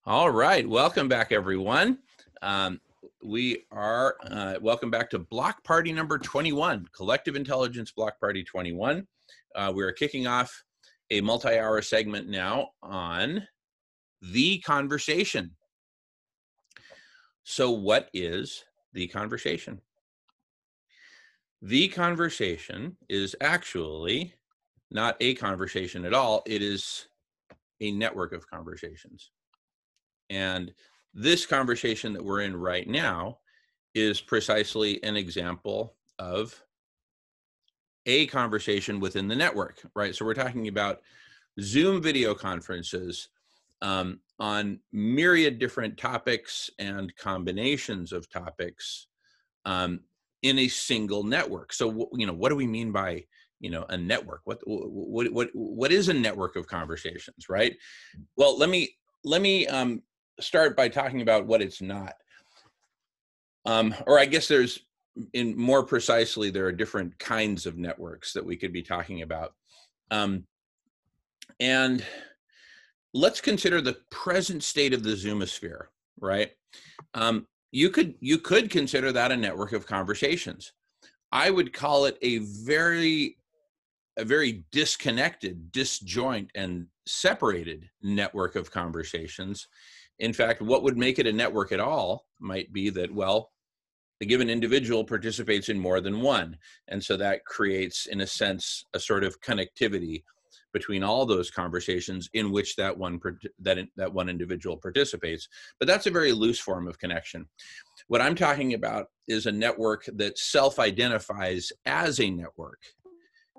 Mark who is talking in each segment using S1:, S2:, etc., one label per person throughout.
S1: All right, welcome back, everyone. Welcome back to Block Party number 21, Collective Intelligence Block Party 21. We're kicking off a multi-hour segment now on the conversation. So what is the conversation? The conversation is actually not a conversation at all. It is a network of conversations. And this conversation that we're in right now is precisely an example of a conversation within the network, right? So we're talking about Zoom video conferences on myriad different topics and combinations of topics in a single network. So, what do we mean by, a network? What is a network of conversations, right? Well, let me start by talking about what it's not. Or I guess there are different kinds of networks that we could be talking about. And let's consider the present state of the Zoomosphere, right? You could consider that a network of conversations. I would call it a very disconnected, disjoint, and separated network of conversations. In fact, what would make it a network at all might be that, well, the given individual participates in more than one. And so that creates, in a sense, a sort of connectivity between all those conversations in which that one individual participates. But that's a very loose form of connection. What I'm talking about is a network that self-identifies as a network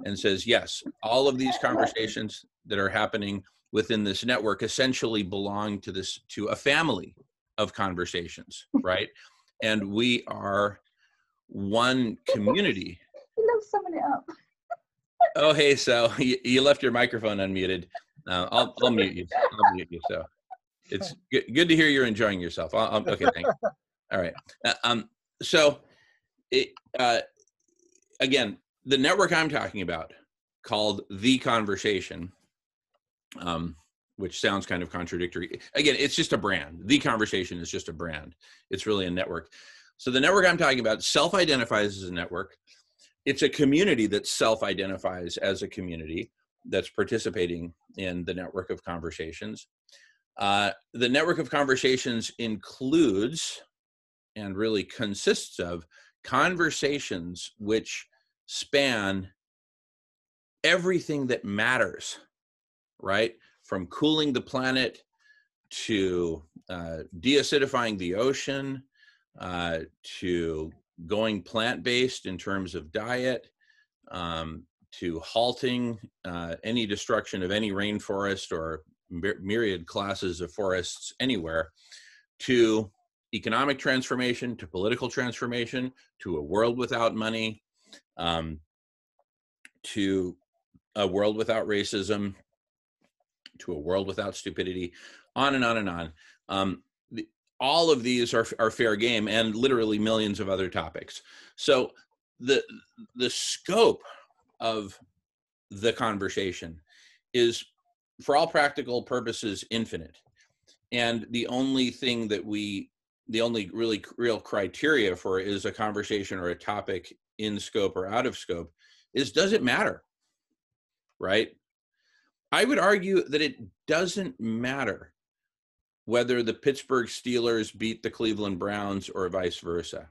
S1: and says, yes, all of these conversations that are happening within this network essentially belong to a family of conversations, right? And we are one community.
S2: He loves summing it up.
S1: Oh, hey, so you left your microphone unmuted. I'll mute you. So it's good to hear you're enjoying yourself. Okay, thanks. All right. Again, the network I'm talking about, called The Conversation, which sounds kind of contradictory. Again, it's just a brand. The Conversation is just a brand. It's really a network. So the network I'm talking about self-identifies as a network. It's a community that self-identifies as a community that's participating in the network of conversations. The network of conversations includes and really consists of conversations which span everything that matters, right? From cooling the planet to deacidifying the ocean, to going plant-based in terms of diet, to halting any destruction of any rainforest or myriad classes of forests anywhere, to economic transformation, to political transformation, to a world without money, to a world without racism, to a world without stupidity, on and on and on. All of these are fair game, and literally millions of other topics. So the scope of the conversation is, for all practical purposes, infinite. And the only really real criteria for it is a conversation or a topic in scope or out of scope is, does it matter, right? I would argue that it doesn't matter whether the Pittsburgh Steelers beat the Cleveland Browns or vice versa,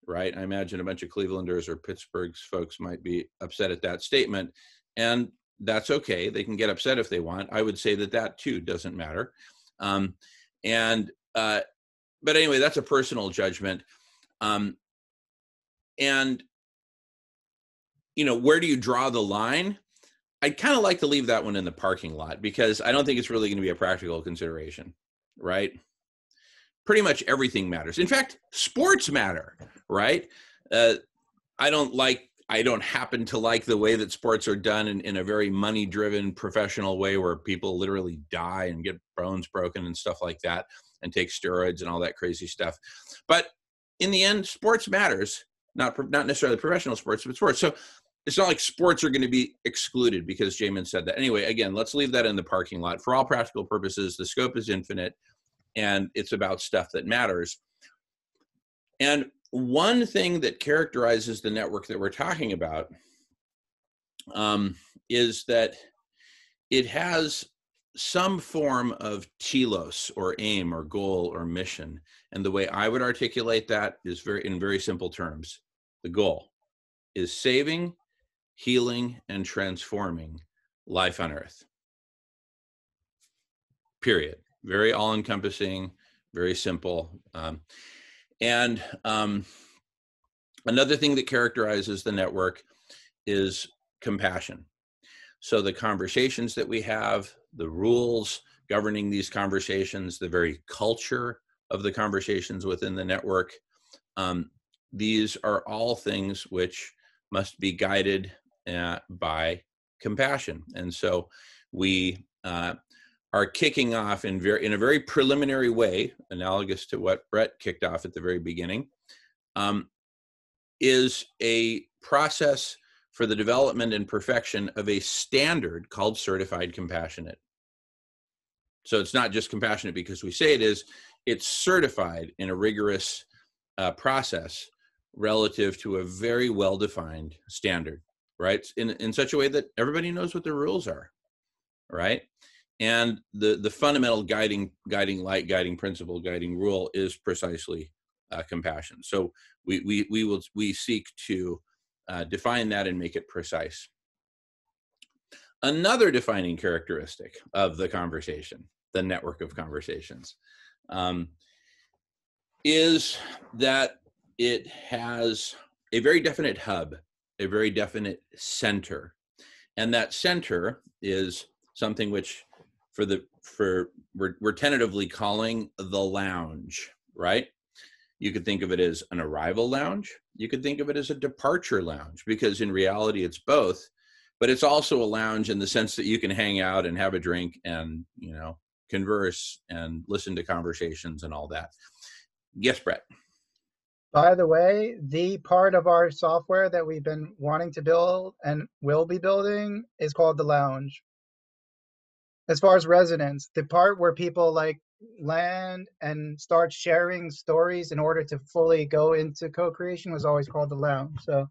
S1: right? I imagine a bunch of Clevelanders or Pittsburgh's folks might be upset at that statement, and that's okay. They can get upset if they want. I would say that too doesn't matter. But anyway, that's a personal judgment. Where do you draw the line? I'd kind of like to leave that one in the parking lot, because I don't think it's really going to be a practical consideration, right? Pretty much everything matters. In fact, sports matter, right? I don't happen to like the way that sports are done in a very money-driven professional way, where people literally die and get bones broken and stuff like that, and take steroids and all that crazy stuff. But in the end, sports matters, not necessarily professional sports, but sports. So it's not like sports are going to be excluded because Jamin said that. Anyway, again, let's leave that in the parking lot. For all practical purposes, the scope is infinite. and it's about stuff that matters. And one thing that characterizes the network that we're talking about is that it has some form of telos or aim or goal or mission. And the way I would articulate that is in very simple terms. The goal is saving, healing, and transforming life on Earth. Period. Very all-encompassing, very simple. And another thing that characterizes the network is compassion. So the conversations that we have, the rules governing these conversations, the very culture of the conversations within the network, these are all things which must be guided by compassion. And so we are kicking off in a very preliminary way, analogous to what Brett kicked off at the very beginning, is a process for the development and perfection of a standard called Certified Compassionate. So it's not just compassionate because we say it is, it's certified in a rigorous process relative to a very well-defined standard, right? In such a way that everybody knows what the rules are, right? And the fundamental guiding light, guiding principle, guiding rule is precisely compassion. So we seek to define that and make it precise. Another defining characteristic of the conversation, the network of conversations, is that it has a very definite hub, a very definite center. And that center is something which we're tentatively calling the lounge, right? You could think of it as an arrival lounge. You could think of it as a departure lounge, because in reality it's both, but it's also a lounge in the sense that you can hang out and have a drink and, converse and listen to conversations and all that. Yes, Brett.
S2: By the way, the part of our software that we've been wanting to build and will be building is called the lounge. As far as resonance, the part where people land and start sharing stories in order to fully go into co-creation was always called the lounge. So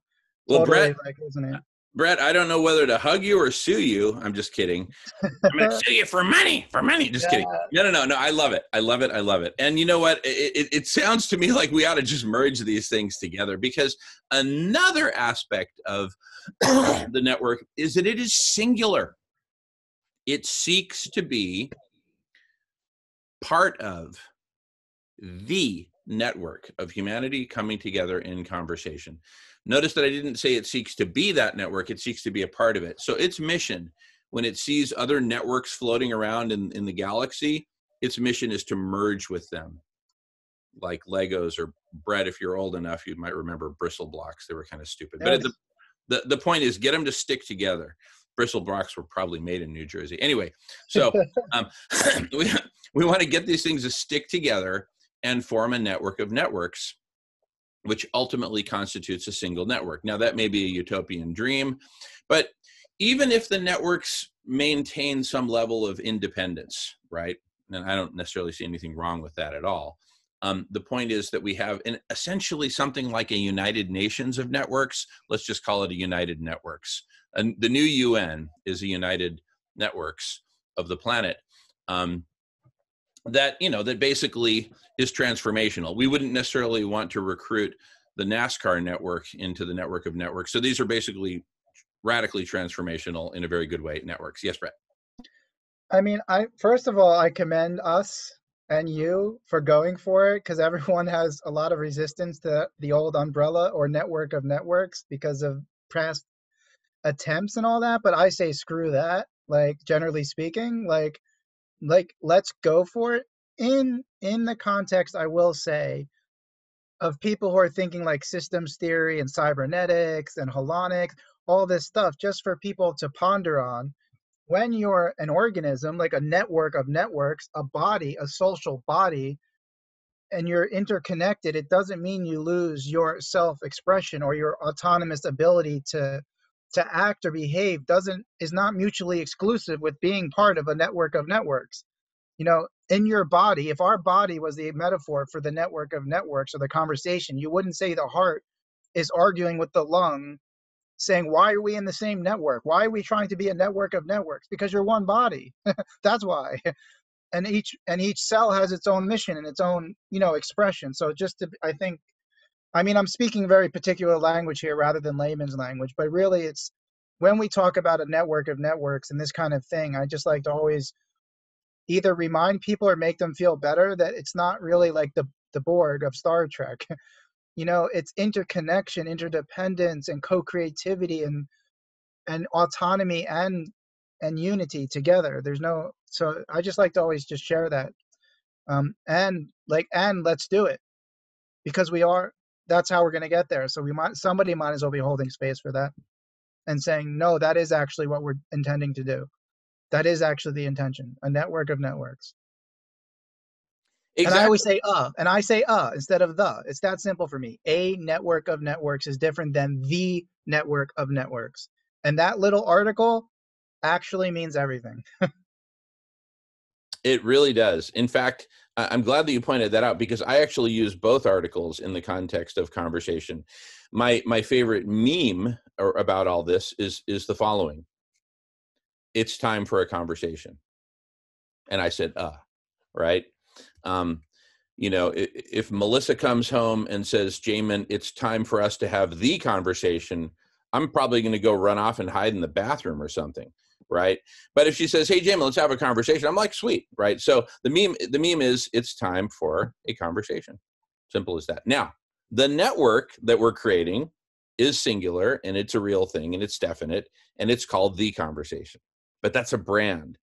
S1: well,
S2: totally
S1: Brett, isn't it? Brett, I don't know whether to hug you or sue you. I'm just kidding. I'm going to sue you for money. Just kidding. No. I love it. I love it. And you know what? It sounds to me like we ought to just merge these things together, because another aspect of the network is that it is singular. It seeks to be part of the network of humanity coming together in conversation. Notice that I didn't say it seeks to be that network, it seeks to be a part of it. So its mission, when it sees other networks floating around in the galaxy, its mission is to merge with them. Like Legos, or Brett, if you're old enough, you might remember bristle blocks. They were kind of stupid. Yes. But the point is, get them to stick together. Bristle blocks were probably made in New Jersey. Anyway, so we want to get these things to stick together and form a network of networks, which ultimately constitutes a single network. Now, that may be a utopian dream, but even if the networks maintain some level of independence, right? And I don't necessarily see anything wrong with that at all. The point is that we have essentially something like a United Nations of networks. Let's just call it a United Networks. And the new UN is a United Networks of the planet. That basically is transformational. We wouldn't necessarily want to recruit the NASCAR network into the network of networks. So these are basically radically transformational in a very good way networks. Yes, Brett.
S2: I mean, first of all, I commend us and you for going for it, because everyone has a lot of resistance to the old umbrella or network of networks because of past attempts and all that. But I say screw that. Generally speaking, let's go for it. In the context, I will say, of people who are thinking like systems theory and cybernetics and holonics, all this stuff, just for people to ponder on. When you're an organism, like a network of networks, a body, a social body, and you're interconnected, it doesn't mean you lose your self-expression or your autonomous ability to act or behave. Is not mutually exclusive with being part of a network of networks. in your body, if our body was the metaphor for the network of networks or the conversation, you wouldn't say the heart is arguing with the lung, saying, why are we in the same network? Why are we trying to be a network of networks? Because you're one body. That's why. And each cell has its own mission and its own, expression. So just to, I think, I mean, I'm speaking very particular language here rather than layman's language, but really it's when we talk about a network of networks and this kind of thing, I just like to always either remind people or make them feel better that it's not really like the Borg of Star Trek. It's interconnection, interdependence, and co-creativity and autonomy and unity together. There's no, so I just like to always just share that. And let's do it, because that's how we're going to get there. So somebody might as well be holding space for that and saying, no, that is actually what we're intending to do. That is actually the intention, a network of networks. And I always
S1: Exactly.
S2: say and I say instead of the. It's that simple for me. A network of networks is different than the network of networks. And that little article actually means everything.
S1: It really does. In fact, I'm glad that you pointed that out, because I actually use both articles in the context of conversation. My favorite meme about all this is the following: it's time for a conversation. And I said, right? Um, if Melissa comes home and says, Jamin, it's time for us to have the conversation, I'm probably going to go run off and hide in the bathroom or something, right? But if she says, hey, Jamin, let's have a conversation, I'm like, sweet, right? So the meme is, it's time for a conversation. Simple as that. Now, the network that we're creating is singular, and it's a real thing, and it's definite, and it's called the conversation. But that's a brand.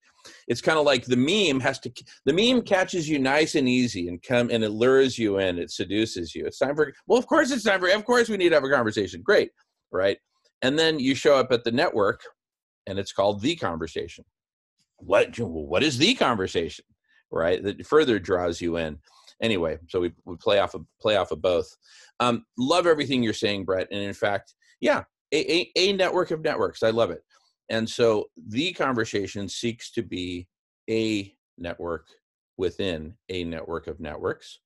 S1: It's kind of like the meme catches you nice and easy and it lures you in, it seduces you. It's time for, well, of course we need to have a conversation. Great, right? And then you show up at the network and it's called the conversation. What is the conversation, right? That further draws you in. Anyway, so we play off of both. Love everything you're saying, Brett. And in fact, yeah, a network of networks. I love it. And so the conversation seeks to be a network within a network of networks.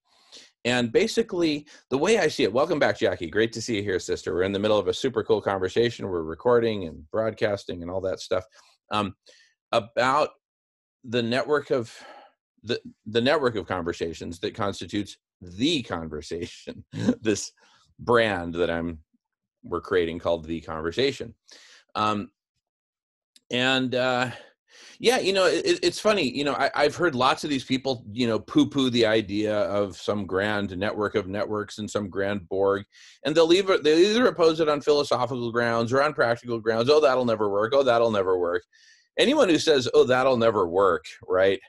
S1: And basically, the way I see it, welcome back, Jackie. Great to see you here, sister. We're in the middle of a super cool conversation. We're recording and broadcasting and all that stuff about the network of the network of conversations that constitutes the conversation, this brand that we're creating called the conversation. Yeah, it's funny, I've heard lots of these people, poo-poo the idea of some grand network of networks and some grand Borg, and they'll either oppose it on philosophical grounds or on practical grounds. Oh, that'll never work. Oh, that'll never work. Anyone who says, oh, that'll never work, right,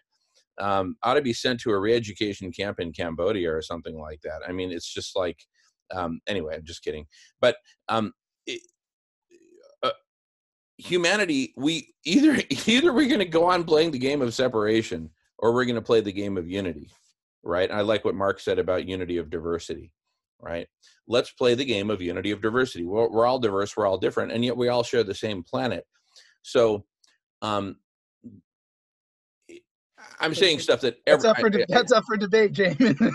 S1: ought to be sent to a re-education camp in Cambodia or something like that. I mean, it's just like, anyway, I'm just kidding. But humanity, we either we're going to go on playing the game of separation or we're going to play the game of unity, right? I like what Mark said about unity of diversity, right? Let's play the game of unity of diversity. We're all diverse, we're all different, and yet we all share the same planet. So I'm saying stuff that
S2: that's up for debate, Jamin.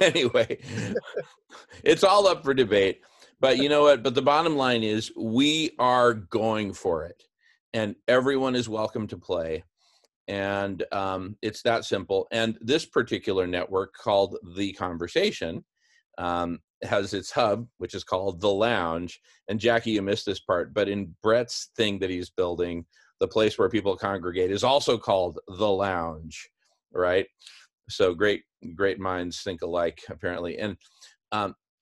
S1: Anyway, it's all up for debate. But you know what? But the bottom line is we are going for it. And everyone is welcome to play. And it's that simple. And this particular network called The Conversation has its hub, which is called The Lounge. And Jackie, you missed this part. But in Brett's thing that he's building, the place where people congregate is also called The Lounge, right? So great minds think alike, apparently. And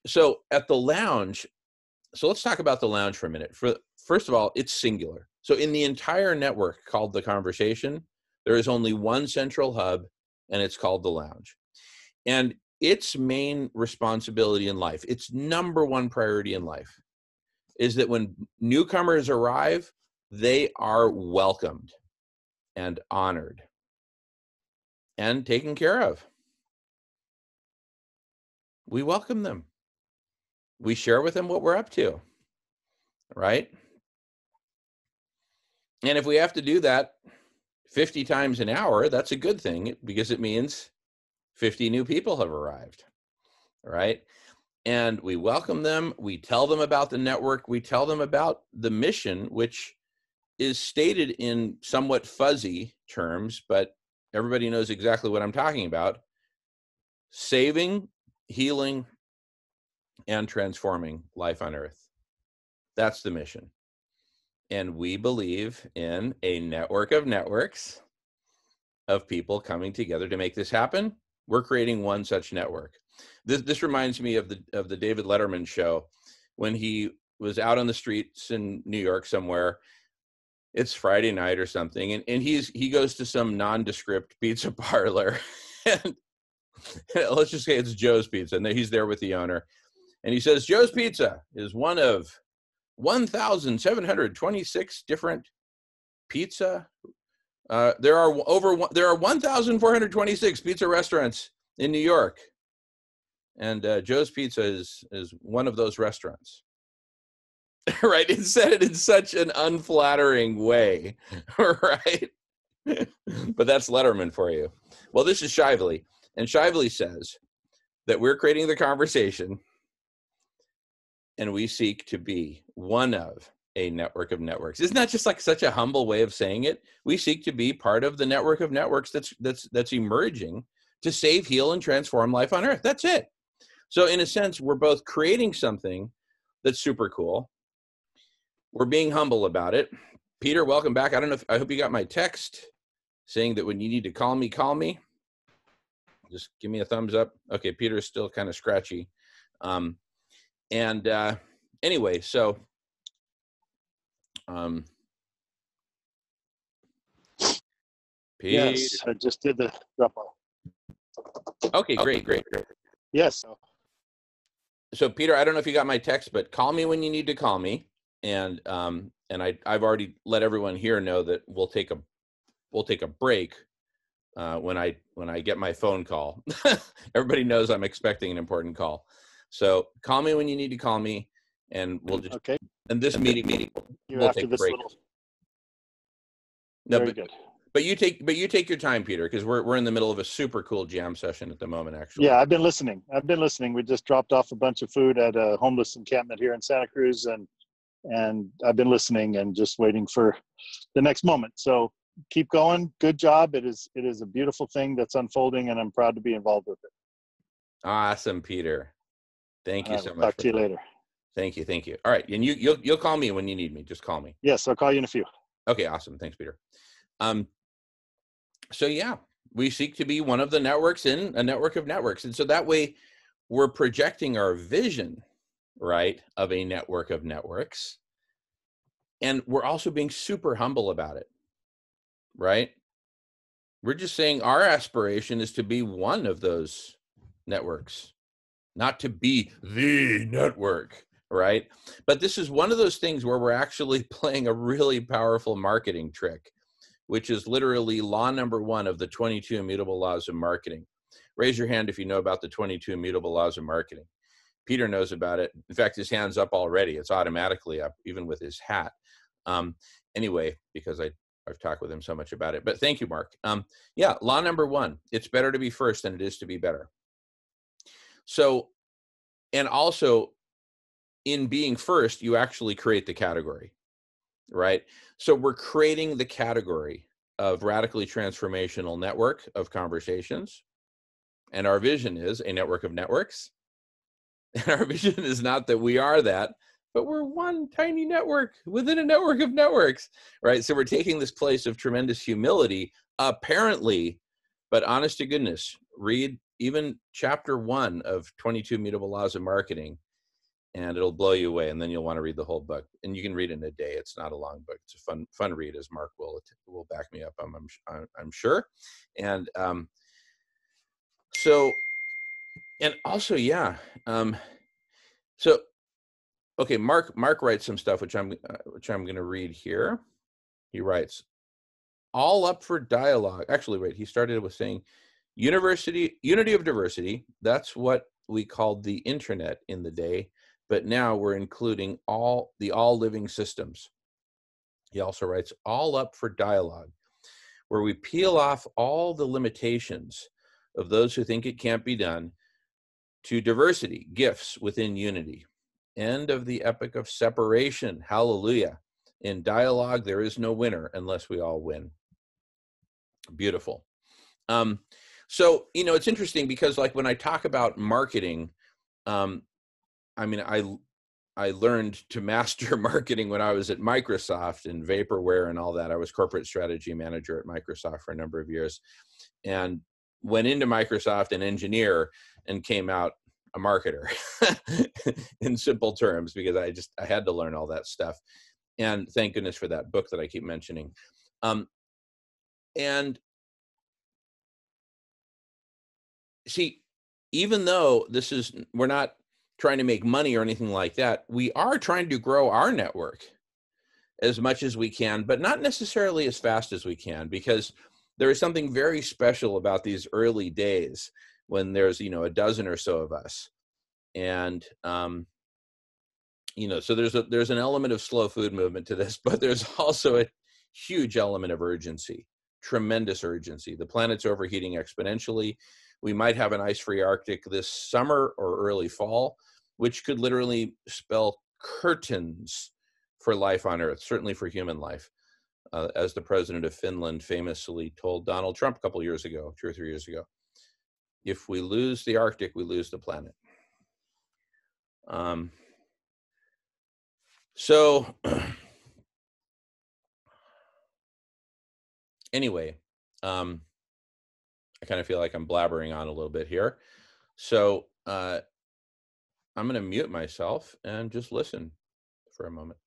S1: so at the lounge, so let's talk about the lounge for a minute. First of all, it's singular. So in the entire network called The Conversation, there is only one central hub, and it's called the lounge. And its main responsibility in life, its number one priority in life, is that when newcomers arrive, they are welcomed and honored and taken care of. We welcome them. We share with them what we're up to, right? And if we have to do that 50 times an hour, that's a good thing, because it means 50 new people have arrived, right? And we welcome them. We tell them about the network. We tell them about the mission, which is stated in somewhat fuzzy terms, but everybody knows exactly what I'm talking about. Saving, healing, and transforming life on Earth. That's the mission. And we believe in a network of networks of people coming together to make this happen. We're creating one such network. This reminds me of the David Letterman show, when he was out on the streets in New York somewhere. It's Friday night or something, and he goes to some nondescript pizza parlor, and let's just say it's Joe's Pizza, and he's there with the owner, and he says, Joe's Pizza is one of 1,726 different pizza. There are 1,426 pizza restaurants in New York, and Joe's Pizza is one of those restaurants. Right? It said it in such an unflattering way, right? But that's Letterman for you. Well, this is Shively, and Shively says that we're creating the conversation, and we seek to be one of a network of networks. Isn't that just like such a humble way of saying it? We seek to be part of the network of networks that's emerging to save, heal, and transform life on Earth. That's it. So in a sense, we're both creating something that's super cool. We're being humble about it. Peter, welcome back. I hope you got my text saying that when you need to call me, call me. Just give me a thumbs up. Okay, Peter is still kind of scratchy. Anyway, so Peter.
S3: Yes, I just did the drop off.
S1: Okay, great.
S3: Yes.
S1: So Peter, I don't know if you got my text, but call me when you need to call me. And I've already let everyone here know that we'll take a break when I get my phone call. Everybody knows I'm expecting an important call. So call me when you need to call me, and we'll just
S3: okay.
S1: And this meeting we'll take a break. No,
S3: Very good.
S1: But you take your time, Peter, because we're in the middle of a super cool jam session at the moment, actually.
S3: Yeah, I've been listening. We just dropped off a bunch of food at a homeless encampment here in Santa Cruz, and I've been listening and just waiting for the next moment. So keep going. Good job. It is a beautiful thing that's unfolding, and I'm proud to be involved with it.
S1: Awesome, Peter. Thank you so much.
S3: Talk to you later.
S1: Thank you. All right, and you'll call me when you need me. Just call me.
S3: Yes, I'll call you in a few.
S1: Okay, awesome. Thanks, Peter. So yeah, we seek to be one of the networks in a network of networks, and so that way we're projecting our vision, right, of a network of networks, and we're also being super humble about it, right? We're just saying our aspiration is to be one of those networks, not to be the network, right? But this is one of those things where we're actually playing a really powerful marketing trick, which is literally law number 1 of the 22 immutable laws of marketing. Raise your hand if you know about the 22 immutable laws of marketing. Peter knows about it. In fact, his hand's up already. It's automatically up, even with his hat. Anyway, because I've talked with him so much about it. But thank you, Mark. Yeah, law number 1, it's better to be first than it is to be better. So, and also in being first, you actually create the category, right? So we're creating the category of radically transformational network of conversations. And our vision is a network of networks. And our vision is not that we are that, but we're one tiny network within a network of networks, right? So we're taking this place of tremendous humility, apparently, but honest to goodness, read even chapter 1 of 22 Immutable Laws of Marketing, and it'll blow you away. And then you'll want to read the whole book, and you can read it in a day. It's not a long book. It's a fun read, as Mark will back me up. I'm sure. And so, and also, yeah. So, okay, Mark writes some stuff, which I'm going to read here. He writes, all up for dialogue. Actually, wait, he started with saying, unity of diversity. That's what we called the internet in the day. But now we're including all living systems. He also writes All Up for Dialogue, where we peel off all the limitations of those who think it can't be done to diversity, gifts within unity. End of the epic of separation. Hallelujah. In dialogue, there is no winner unless we all win. Beautiful. So, you know, it's interesting because like when I talk about marketing, I mean, I learned to master marketing when I was at Microsoft and vaporware and all that. I was corporate strategy manager at Microsoft for a number of years and went into Microsoft an engineer and came out a marketer in simple terms, because I had to learn all that stuff. And thank goodness for that book that I keep mentioning. And see, even though we're not trying to make money or anything like that, we are trying to grow our network as much as we can, but not necessarily as fast as we can, because there is something very special about these early days when there's, you know, a dozen or so of us. And, you know, so there's an element of slow food movement to this, but there's also a huge element of urgency, tremendous urgency. The planet's overheating exponentially. We might have an ice-free Arctic this summer or early fall, which could literally spell curtains for life on Earth, certainly for human life, as the president of Finland famously told Donald Trump a couple years ago, 2 or 3 years ago. If we lose the Arctic, we lose the planet. So anyway, I kind of feel like I'm blabbering on a little bit here. So I'm going to mute myself and just listen for a moment.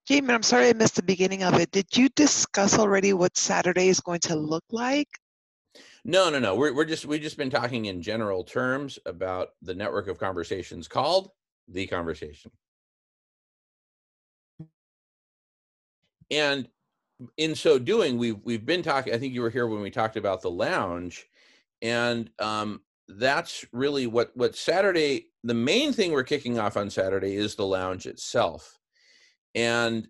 S4: Jamin, I'm sorry I missed the beginning of it. Did you discuss already what Saturday is going to look like?
S1: No. We've just been talking in general terms about the network of conversations called The Conversation. And in so doing, we've been talking, I think you were here when we talked about the lounge, and that's really what Saturday, the main thing we're kicking off on Saturday is the lounge itself. And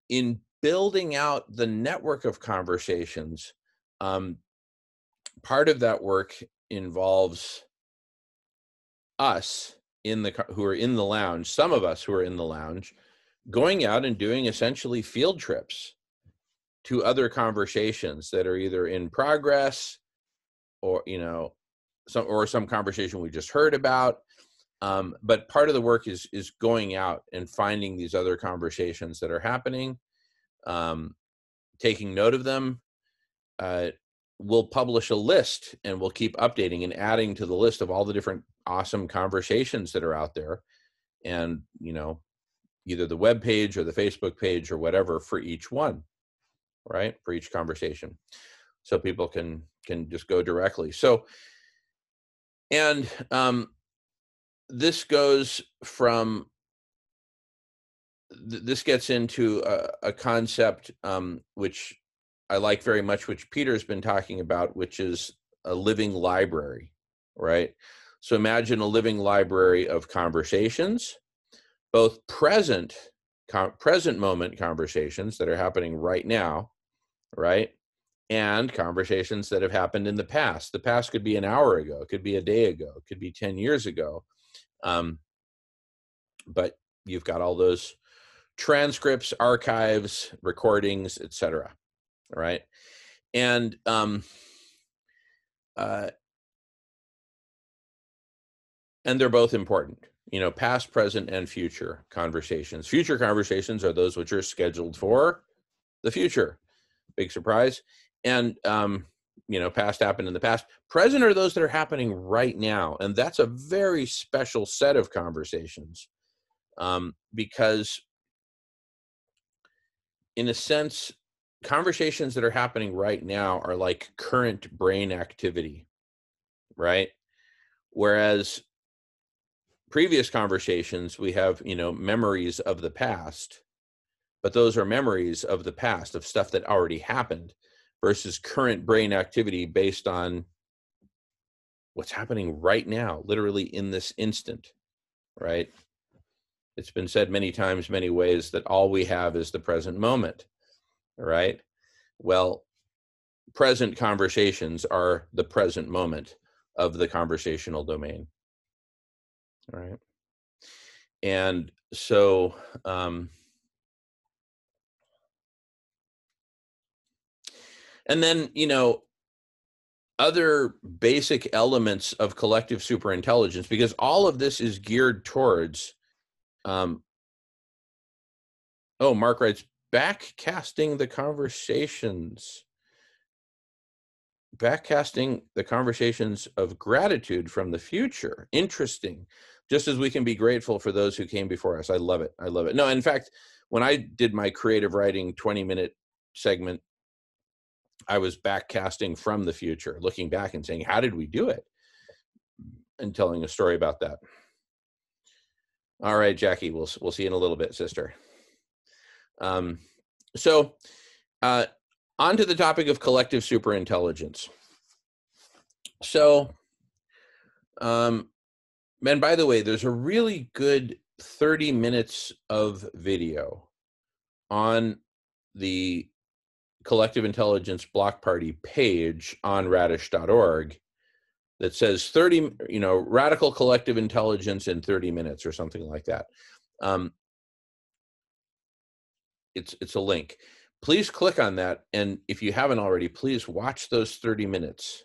S1: in building out the network of conversations, part of that work involves us who are in the lounge, some of us who are in the lounge, going out and doing essentially field trips to other conversations that are either in progress or, you know, some conversation we just heard about. But part of the work is going out and finding these other conversations that are happening, taking note of them. We'll publish a list and we'll keep updating and adding to the list of all the different awesome conversations that are out there. And, you know, either the web page or the Facebook page or whatever for each one, right? For each conversation. So people can just go directly. So, and this goes from, this gets into a concept which I like very much, which Peter's been talking about, which is a living library, right? So imagine a living library of conversations, both present moment conversations that are happening right now, right? And conversations that have happened in the past. The past could be an hour ago, it could be a day ago, it could be 10 years ago. But you've got all those transcripts, archives, recordings, etc. Right? And they're both important, you know, past, present, and future conversations. Future conversations are those which are scheduled for the future. Big surprise. And you know, past happened in the past. Present are those that are happening right now. And that's a very special set of conversations, because in a sense, conversations that are happening right now are like current brain activity, right? Whereas previous conversations, we have, you know, memories of the past, but those are memories of the past, of stuff that already happened, versus current brain activity based on what's happening right now, literally in this instant, right? It's been said many times, many ways, that all we have is the present moment, right? Well, present conversations are the present moment of the conversational domain, right? And so, and then, other basic elements of collective superintelligence, because all of this is geared towards, Mark writes, backcasting the conversations of gratitude from the future. Interesting. Just as we can be grateful for those who came before us. I love it. I love it. No, in fact, when I did my creative writing 20-minute segment, I was backcasting from the future, looking back and saying, how did we do it? And telling a story about that. All right, Jackie, we'll see you in a little bit, sister. So on to the topic of collective superintelligence. So, and by the way, there's a really good 30 minutes of video on the Collective Intelligence Block Party page on radish.org that says 30, radical collective intelligence in 30 minutes or something like that. It's a link. Please click on that. And if you haven't already, please watch those 30 minutes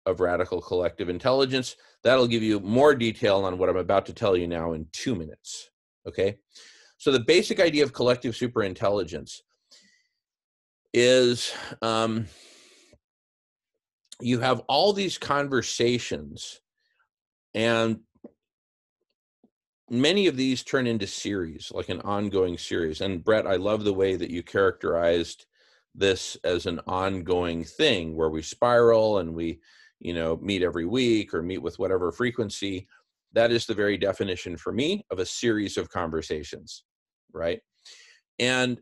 S1: of radical collective intelligence. That'll give you more detail on what I'm about to tell you now in 2 minutes. Okay. So the basic idea of collective superintelligence is you have all these conversations, and many of these turn into series, like an ongoing series. And Brett, I love the way that you characterized this as an ongoing thing where we spiral and we, meet every week or meet with whatever frequency. That is the very definition for me of a series of conversations, right? And,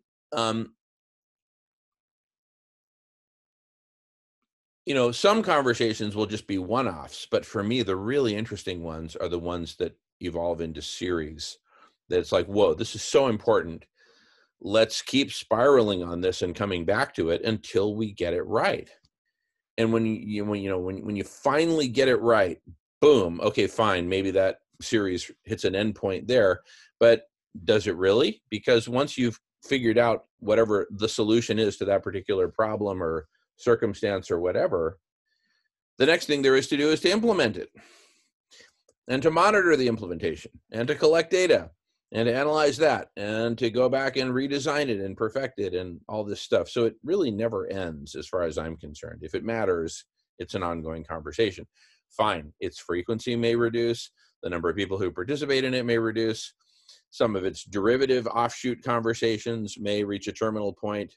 S1: some conversations will just be one-offs, but for me, the really interesting ones are the ones that evolve into series. That's like, whoa, this is so important. Let's keep spiraling on this and coming back to it until we get it right. And when you finally get it right, boom, okay, fine, maybe that series hits an endpoint there, but does it really? Because once you've figured out whatever the solution is to that particular problem or circumstance or whatever, the next thing there is to do is to implement it and to monitor the implementation and to collect data and to analyze that and to go back and redesign it and perfect it and all this stuff. So it really never ends as far as I'm concerned. If it matters, it's an ongoing conversation. Fine, its frequency may reduce, the number of people who participate in it may reduce, some of its derivative offshoot conversations may reach a terminal point,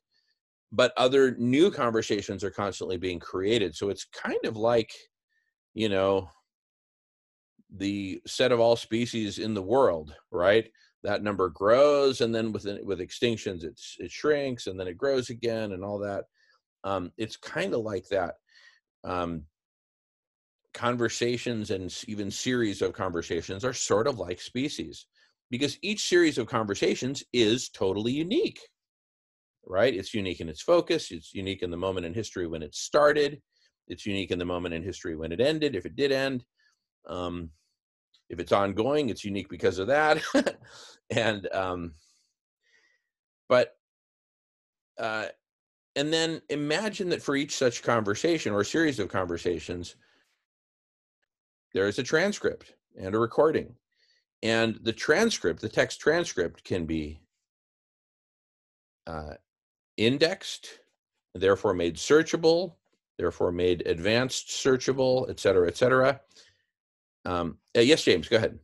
S1: but other new conversations are constantly being created. So it's kind of like, the set of all species in the world, right? That number grows, and then with extinctions, it shrinks, and then it grows again, and all that. It's kind of like that. Conversations and even series of conversations are sort of like species, because each series of conversations is totally unique, right? It's unique in its focus. It's unique in the moment in history when it started. It's unique in the moment in history when it ended, if it did end. If it's ongoing, it's unique because of that. And then imagine that for each such conversation or series of conversations, there is a transcript and a recording. And the transcript, the text transcript, can be indexed, therefore made searchable, therefore made advanced searchable, et cetera, et cetera. Yes, James, go ahead.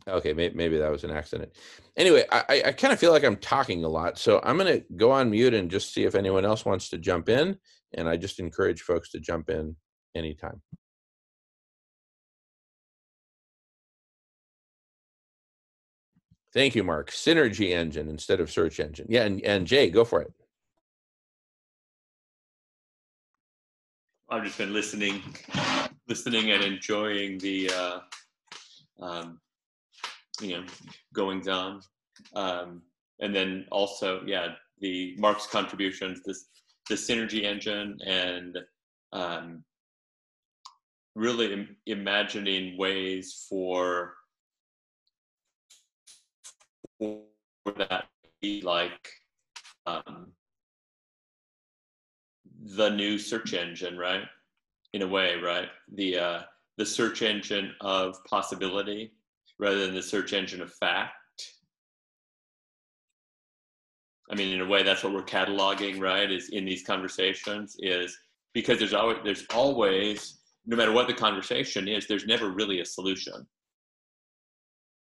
S1: Okay, maybe that was an accident. Anyway, I kind of feel like I'm talking a lot, so I'm going to go on mute and just see if anyone else wants to jump in, and I just encourage folks to jump in anytime. Thank you, Mark. Synergy engine instead of search engine. Yeah, and Jay, go for it.
S5: I've just been listening and enjoying the goings on, and then also, yeah, the Mark's contributions, the synergy engine, and really imagining ways for that to be like the new search engine, right? In a way, right? The search engine of possibility rather than the search engine of fact. I mean, in a way, that's what we're cataloging, right? Is in these conversations, is because there's always, no matter what the conversation is, there's never really a solution,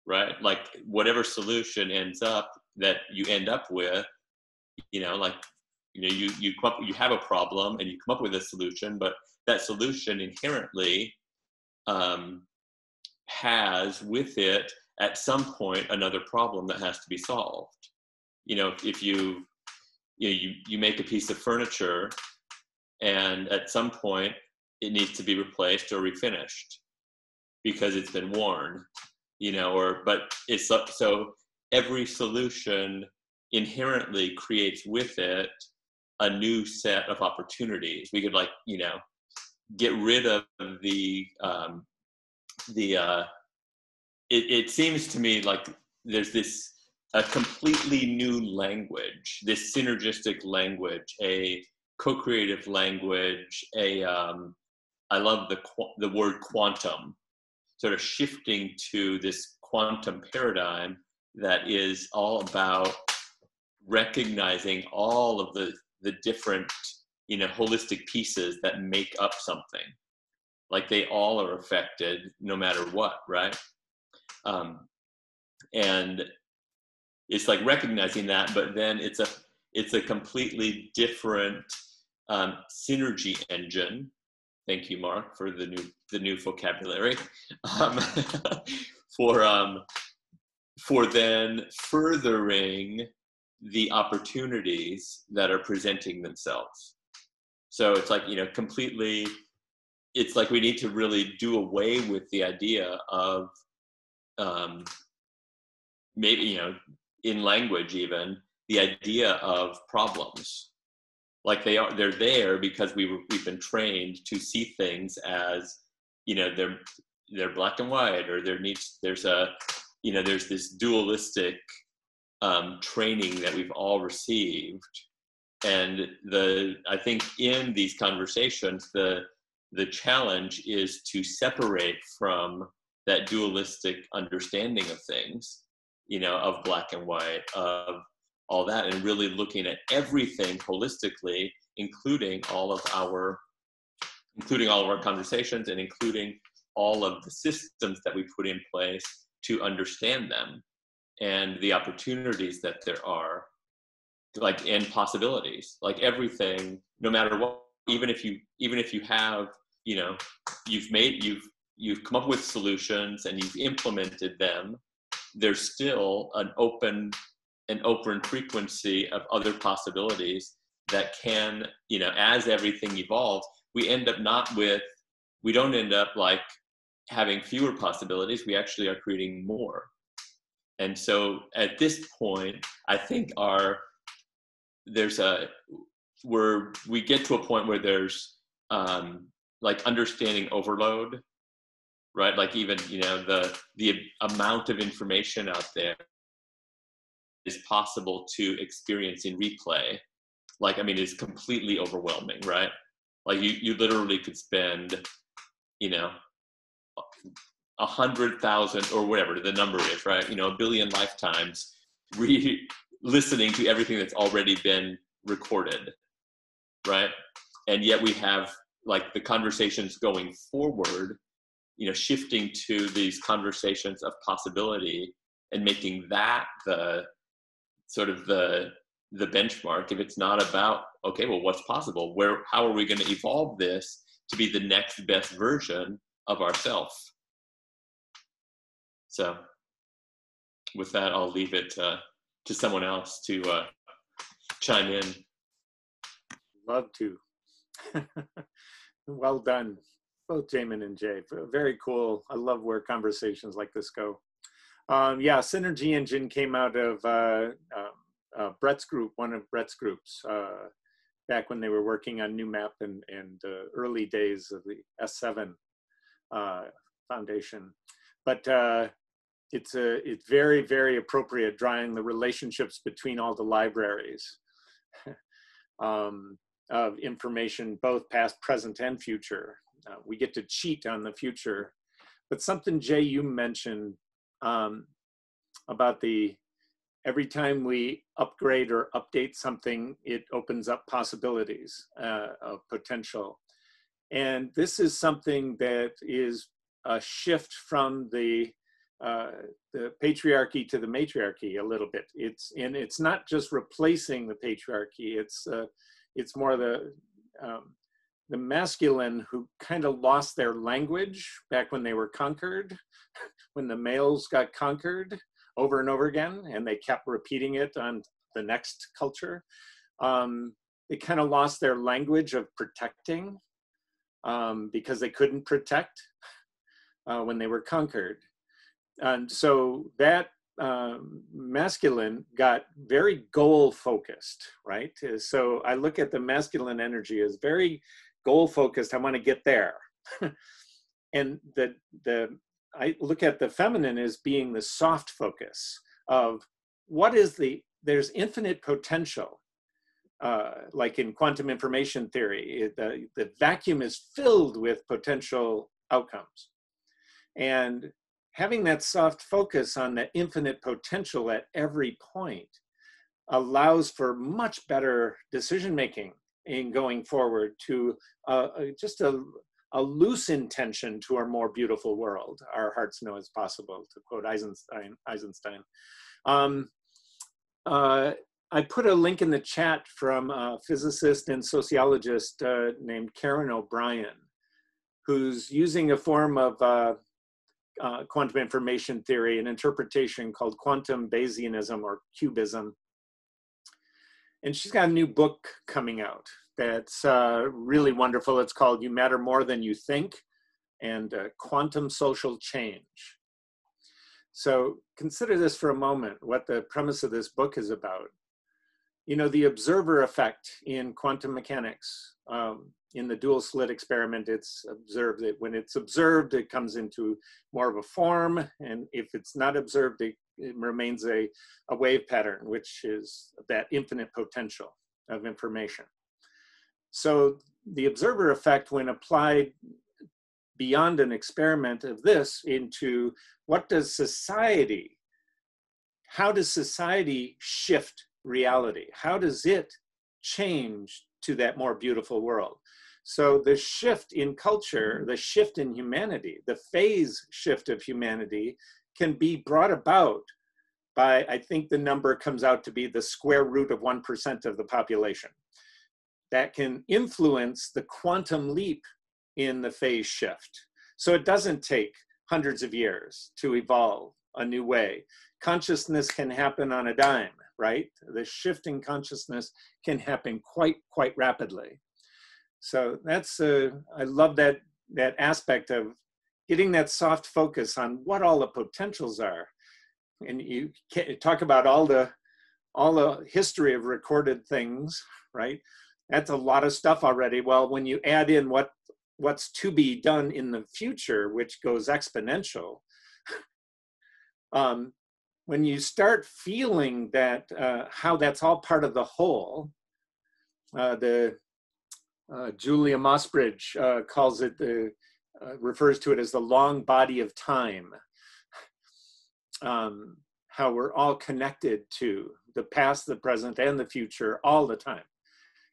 S5: right? Like whatever solution that you end up with, you have a problem and you come up with a solution, but that solution inherently has with it at some point another problem that has to be solved. If you make a piece of furniture and at some point it needs to be replaced or refinished because it's been worn, but it's so every solution inherently creates with it a new set of opportunities. We could get rid of it seems to me like there's a completely new language, this synergistic language, a co-creative language, I love the word quantum, sort of shifting to this quantum paradigm that is all about recognizing all of the different, holistic pieces that make up something. Like they all are affected no matter what, right? And it's like recognizing that, but then it's a completely different synergy engine. Thank you, Mark, for the new vocabulary. For then furthering the opportunities that are presenting themselves. So it's like, completely, it's like we need to really do away with the idea of maybe, in language even, the idea of problems. Like they're there because we've been trained to see things as, they're black and white, or there's this dualistic training that we've all received. And I think in these conversations, the challenge is to separate from that dualistic understanding of things, of black and white, of all that, and really looking at everything holistically, including all of our conversations, and including all of the systems that we put in place to understand them, and the opportunities that there are, and possibilities, like everything, no matter what, even if you have, you've come up with solutions and you've implemented them, there's still an open frequency of other possibilities that can, as everything evolves, we don't end up like having fewer possibilities. We actually are creating more. And so at this point, I think we get to a point where there's understanding overload, right? Like even, the amount of information out there is possible to experience in replay. It's completely overwhelming, right? Like you literally could spend, 100,000 or whatever the number is, right? 1 billion lifetimes listening to everything that's already been recorded, right? And yet we have the conversations going forward, shifting to these conversations of possibility and making that the sort of the benchmark. If it's not about, okay, well, what's possible? How are we going to evolve this to be the next best version of ourselves? So with that, I'll leave it to someone else to chime in.
S6: Love to. Well done, both Jamin and Jay. Very cool. I love where conversations like this go. Yeah, Synergy Engine came out of Brett's group, one of Brett's groups, back when they were working on NewMap and early days of the S7 foundation. But it's very, very appropriate, drawing the relationships between all the libraries of information, both past, present, and future. We get to cheat on the future. But something, Jay, you mentioned about every time we upgrade or update something, it opens up possibilities of potential. And this is something that is a shift from the patriarchy to the matriarchy a little bit. It's not just replacing the patriarchy. It's more the masculine who kind of lost their language back when they were conquered, when the males got conquered over and over again, and they kept repeating it on the next culture. They kind of lost their language of protecting because they couldn't protect when they were conquered. And so that masculine got very goal focused, right? So I look at the masculine energy as very goal focused. I want to get there. And I look at the feminine as being the soft focus of there's infinite potential. Like in quantum information theory, the vacuum is filled with potential outcomes. And having that soft focus on the infinite potential at every point allows for much better decision-making in going forward to just a loose intention to a more beautiful world. Our hearts know it's possible, to quote Eisenstein. I put a link in the chat from a physicist and sociologist named Karen O'Brien, who's using a form of quantum information theory, an interpretation called quantum Bayesianism or cubism. And she's got a new book coming out that's really wonderful. It's called You Matter More Than You Think, and Quantum Social Change. So consider this for a moment, what the premise of this book is about. You know, the observer effect in quantum mechanics. In the dual slit experiment, it's observed that when it's observed, it comes into more of a form. And if it's not observed, it remains a wave pattern, which is that infinite potential of information. So the observer effect, when applied beyond an experiment of this into how does society shift reality? How does it change to that more beautiful world? So the shift in culture, the shift in humanity, the phase shift of humanity can be brought about by, I think the number comes out to be the square root of 1% of the population. That can influence the quantum leap in the phase shift. So it doesn't take hundreds of years to evolve a new way. Consciousness can happen on a dime, right? The shift in consciousness can happen quite rapidly. So that's, I love that aspect of getting that soft focus on what all the potentials are. And you can't talk about all the history of recorded things, right? That's a lot of stuff already. Well, when you add in what's to be done in the future, which goes exponential, when you start feeling that how that's all part of the whole, Julia Mossbridge calls it refers to it as the long body of time. How we're all connected to the past, the present, and the future all the time.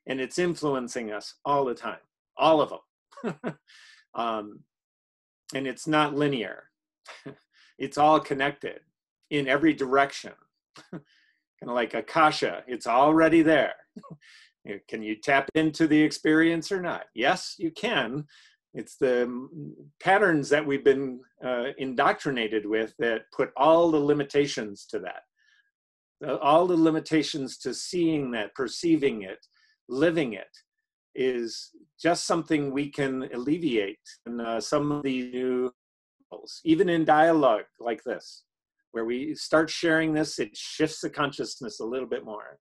S6: And it's influencing us all the time, all of them. And it's not linear. It's all connected in every direction. Kind of like Akasha, it's already there. Can you tap into the experience or not? Yes, you can, It's the patterns that we've been indoctrinated with that put all the limitations to that. All the limitations to seeing that, perceiving it, living it, is just something we can alleviate in some of these new, even in dialogue like this, where we start sharing this, it shifts the consciousness a little bit more.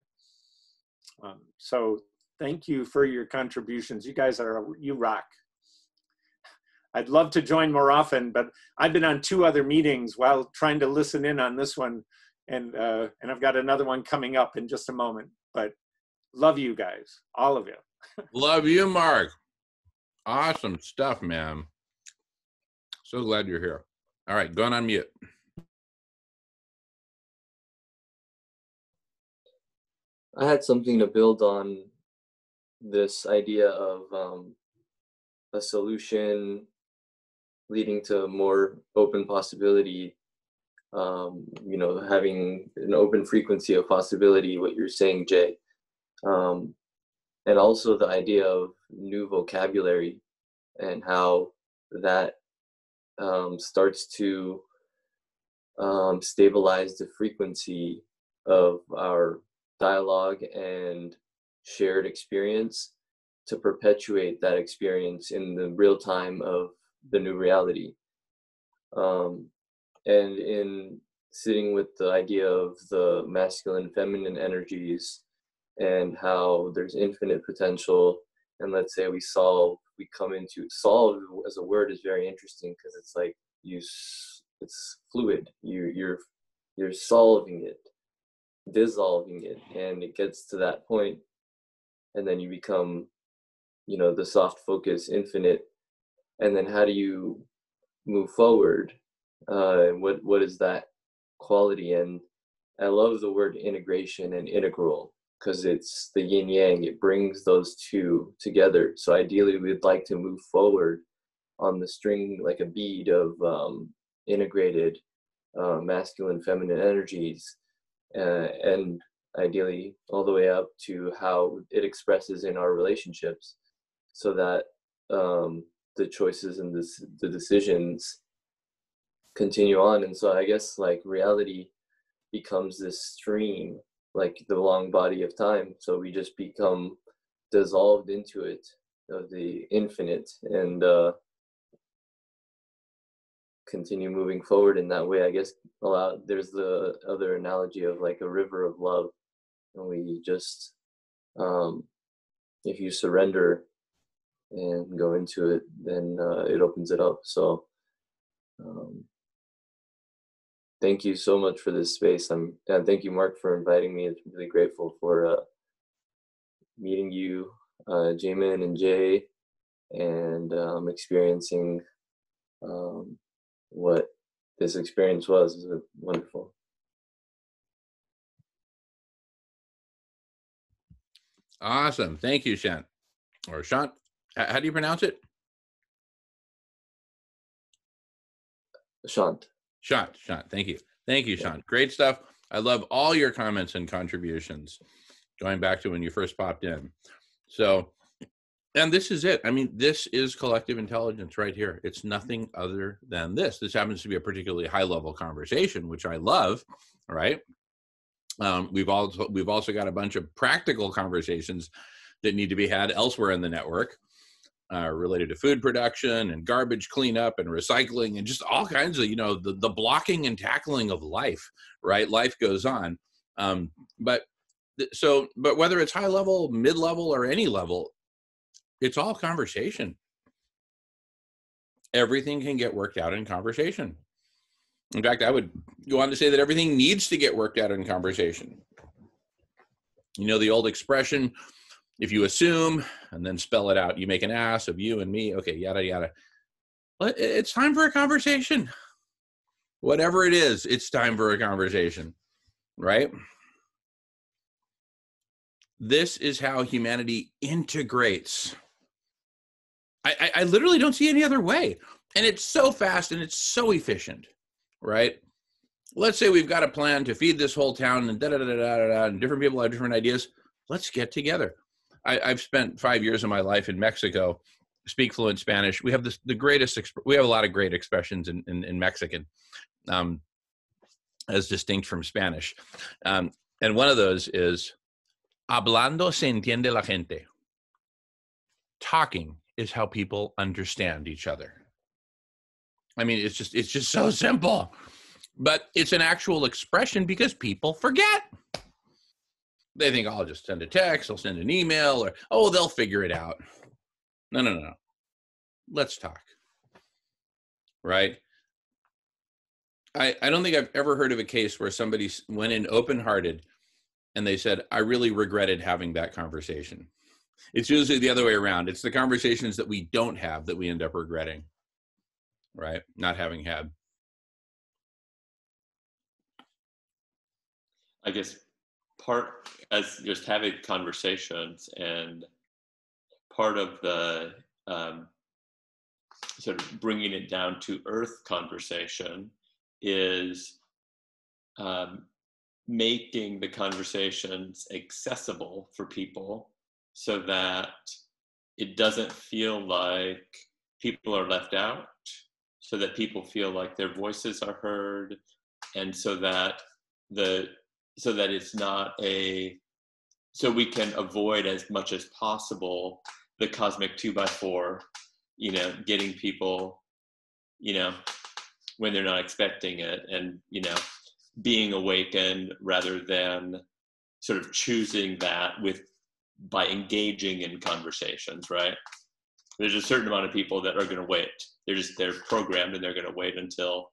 S6: So thank you for your contributions. You guys you rock. I'd love to join more often, but I've been on 2 other meetings while trying to listen in on this one. And I've got another one coming up in just a moment, but love you guys, all of you.
S1: Love you, Mark. Awesome stuff, man. So glad you're here. All right, going on mute.
S7: I had something to build on this idea of a solution leading to more open possibility, you know, having an open frequency of possibility, what you're saying, Jay. And also the idea of new vocabulary and how that starts to stabilize the frequency of our dialogue and shared experience to perpetuate that experience in the real time of the new reality. And in sitting with the idea of the masculine, feminine energies and how there's infinite potential, and let's say we come into solve as a word is very interesting because it's like it's fluid. You're solving it, dissolving it, and it gets to that point, and then you become, you know, the soft focus, infinite. And then how do you move forward? What is that quality? And I love the word integration and integral because it's the yin yang. It brings those two together. So ideally, we'd like to move forward on the string like a bead of integrated masculine, feminine energies, and ideally all the way up to how it expresses in our relationships, so that the choices and the decisions continue on. And so I guess like reality becomes this stream, like the long body of time. So we just become dissolved into it, of the infinite, and continue moving forward in that way. I guess there's the other analogy of like a river of love, and we just if you surrender and go into it, then it opens it up. So thank you so much for this space. And thank you, Mark, for inviting me. I'm really grateful for meeting you, Jamin and Jay, and experiencing what this experience was. It was wonderful.
S1: Awesome. Thank you, Shant. Or Shant. How do you pronounce it?
S7: Shant.
S1: Shant. Thank you. Thank you, Shant. Great stuff. I love all your comments and contributions, going back to when you first popped in. So, and this is it. I mean, this is collective intelligence right here. It's nothing other than this. This happens to be a particularly high-level conversation, which I love, right? We've also got a bunch of practical conversations that need to be had elsewhere in the network, related to food production and garbage cleanup and recycling and just all kinds of, you know, the blocking and tackling of life, right? Life goes on. But whether it's high level, mid level, or any level, it's all conversation. Everything can get worked out in conversation. In fact, I would go on to say that everything needs to get worked out in conversation. You know, the old expression, if you assume and then spell it out, you make an ass of you and me, okay, yada, yada. But it's time for a conversation. Whatever it is, it's time for a conversation, right? This is how humanity integrates. I literally don't see any other way. And it's so fast and it's so efficient, right? Let's say we've got a plan to feed this whole town and da-da-da-da-da-da, and different people have different ideas. Let's get together. I've spent 5 years of my life in Mexico speak fluent Spanish, we have the greatest, we have a lot of great expressions in Mexican, as distinct from Spanish. And one of those is, hablando se entiende la gente. Talking is how people understand each other. I mean, it's just so simple, but it's an actual expression because people forget. They think, oh, I'll just send a text, I'll send an email, or, oh, they'll figure it out. No. Let's talk. Right? I don't think I've ever heard of a case where somebody went in open-hearted and they said, I really regretted having that conversation. It's usually the other way around. It's the conversations that we don't have that we end up regretting, right? Not having had.
S5: I guess part as just having conversations, and part of the sort of bringing it down to earth conversation is making the conversations accessible for people so that it doesn't feel like people are left out, so that people feel like their voices are heard, and so that it's not so we can avoid as much as possible the cosmic 2x4, getting people, when they're not expecting it, and, being awakened rather than sort of choosing that by engaging in conversations, right? There's a certain amount of people that are going to wait. They're programmed, and they're going to wait until,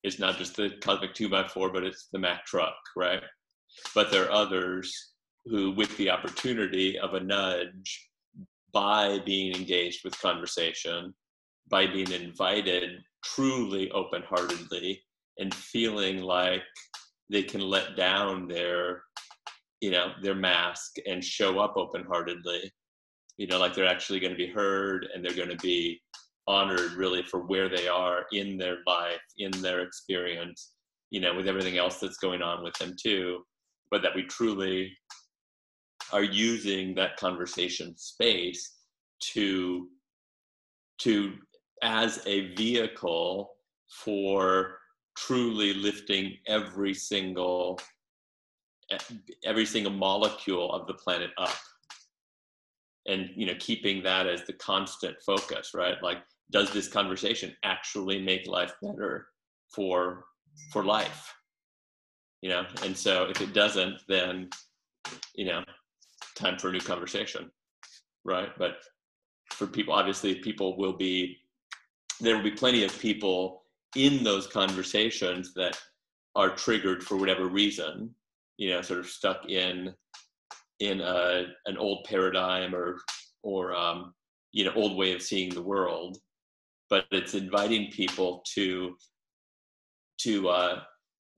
S5: it's not just the cosmic 2x4, but it's the Mack truck, right? But there are others who, with the opportunity of a nudge, by being engaged with conversation, by being invited truly open-heartedly, and feeling like they can let down their mask and show up open-heartedly, like they're actually going to be heard, and they're going to be honored really for where they are in their life, in their experience, with everything else that's going on with them too, but that we truly are using that conversation space to as a vehicle for truly lifting every single molecule of the planet up, and keeping that as the constant focus, right? Like, does this conversation actually make life better for life? And so if it doesn't, then time for a new conversation, right? But for people, obviously, there will be plenty of people in those conversations that are triggered for whatever reason, sort of stuck in an old paradigm or old way of seeing the world. But it's inviting people to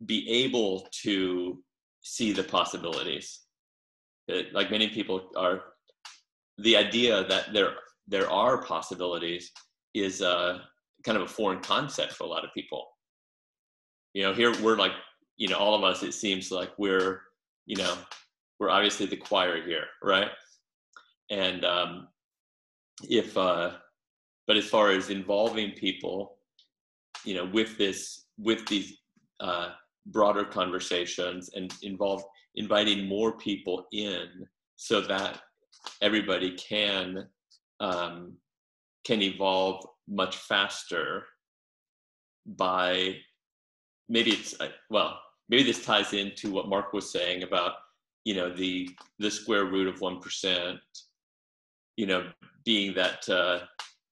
S5: be able to see the possibilities. Like many people are, the idea that there are possibilities is kind of a foreign concept for a lot of people. Here we're like, all of us, it seems like we're obviously the choir here, right? And but as far as involving people, with these broader conversations, and inviting more people in, so that everybody can evolve much faster by, maybe this ties into what Mark was saying about, the square root of 1%, being that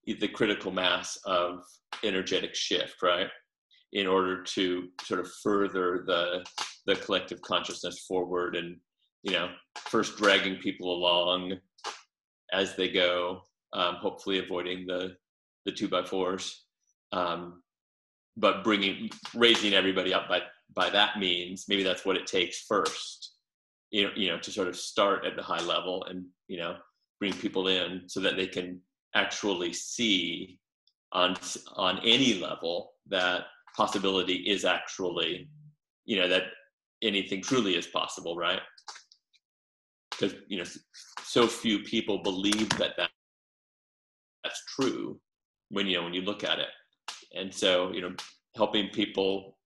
S5: the critical mass of energetic shift, right? In order to sort of further the collective consciousness forward, and, first dragging people along as they go, hopefully avoiding the 2x4s, but raising everybody up by that means. Maybe that's what it takes first, to sort of start at the high level, and, bring people in so that they can actually see on any level that possibility is actually, that anything truly is possible, right? Because, so few people believe that true when when you look at it. And so helping people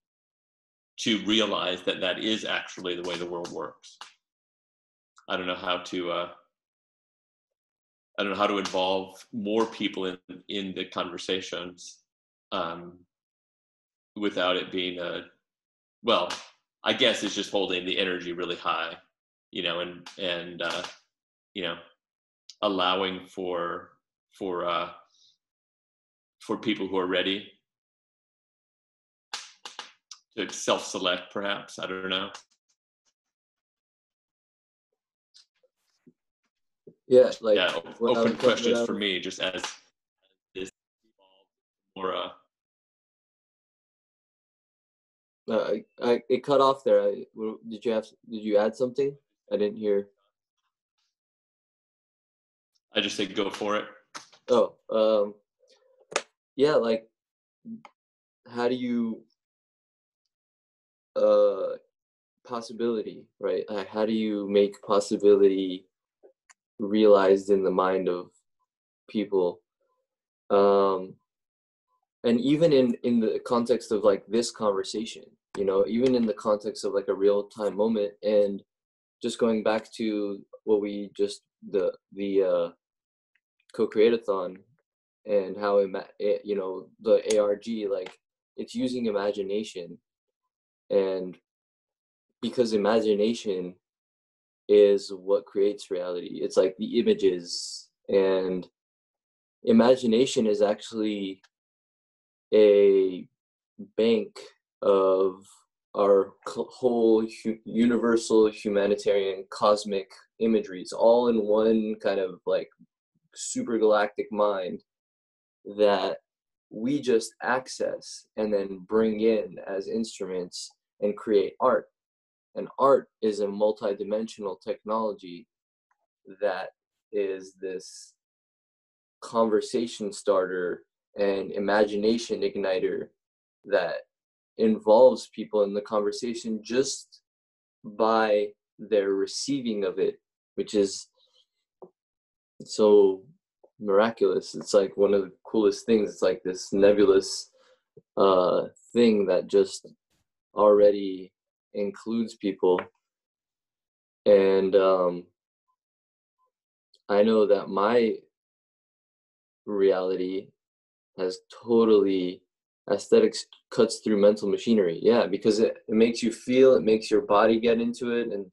S5: to realize that that is actually the way the world works. I don't know how to involve more people in the conversations without it being I guess it's just holding the energy really high, and allowing for people who are ready to self-select, perhaps. I don't know.
S7: Yeah,
S5: open questions for me, just as this evolves more.
S7: It cut off there. Did you add something? I didn't hear.
S5: I just said go for it.
S7: Oh, yeah, how do you possibility, right? How do you make possibility realized in the mind of people? And even in the context of this conversation, even in the context of a real-time moment, and just going back to what we just the co-create-a-thon, and how the ARG, it's using imagination, and because imagination is what creates reality. It's the images, and imagination is actually a bank of our whole universal humanitarian cosmic imageries, all in one kind of super galactic mind that we just access and then bring in as instruments and create art. And art is a multidimensional technology that is this conversation starter and imagination igniter that involves people in the conversation just by their receiving of it, which is so miraculous. It's one of the coolest things. It's this nebulous thing that just already includes people. And I know that my reality has totally, aesthetics cuts through mental machinery. Yeah, because it makes you feel, it makes your body get into it. And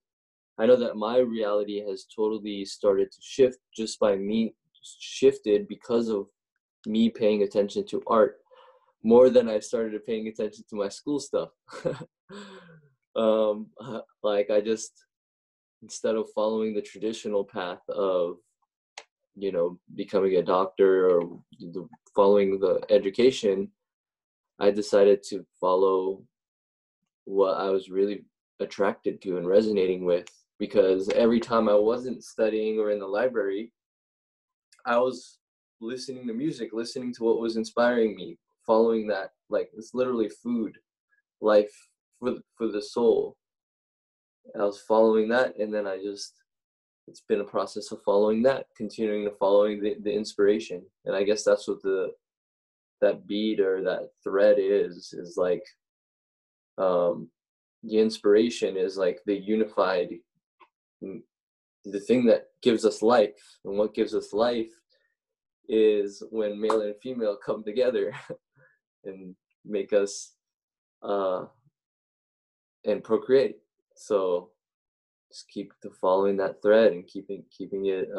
S7: I know that my reality has totally started to shift just by me, shifted because of me paying attention to art more than I started paying attention to my school stuff. I just, instead of following the traditional path of becoming a doctor or following the education, I decided to follow what I was really attracted to and resonating with, because every time I wasn't studying or in the library, I was listening to music, listening to what was inspiring me, following that. It's literally food, life for the soul. I was following that, and then it's been a process of following that, continuing to following the inspiration. And I guess that's what that bead or that thread is the inspiration is the unified, the thing that gives us life. And what gives us life is when male and female come together and make us and procreate. So just keep following that thread and keeping it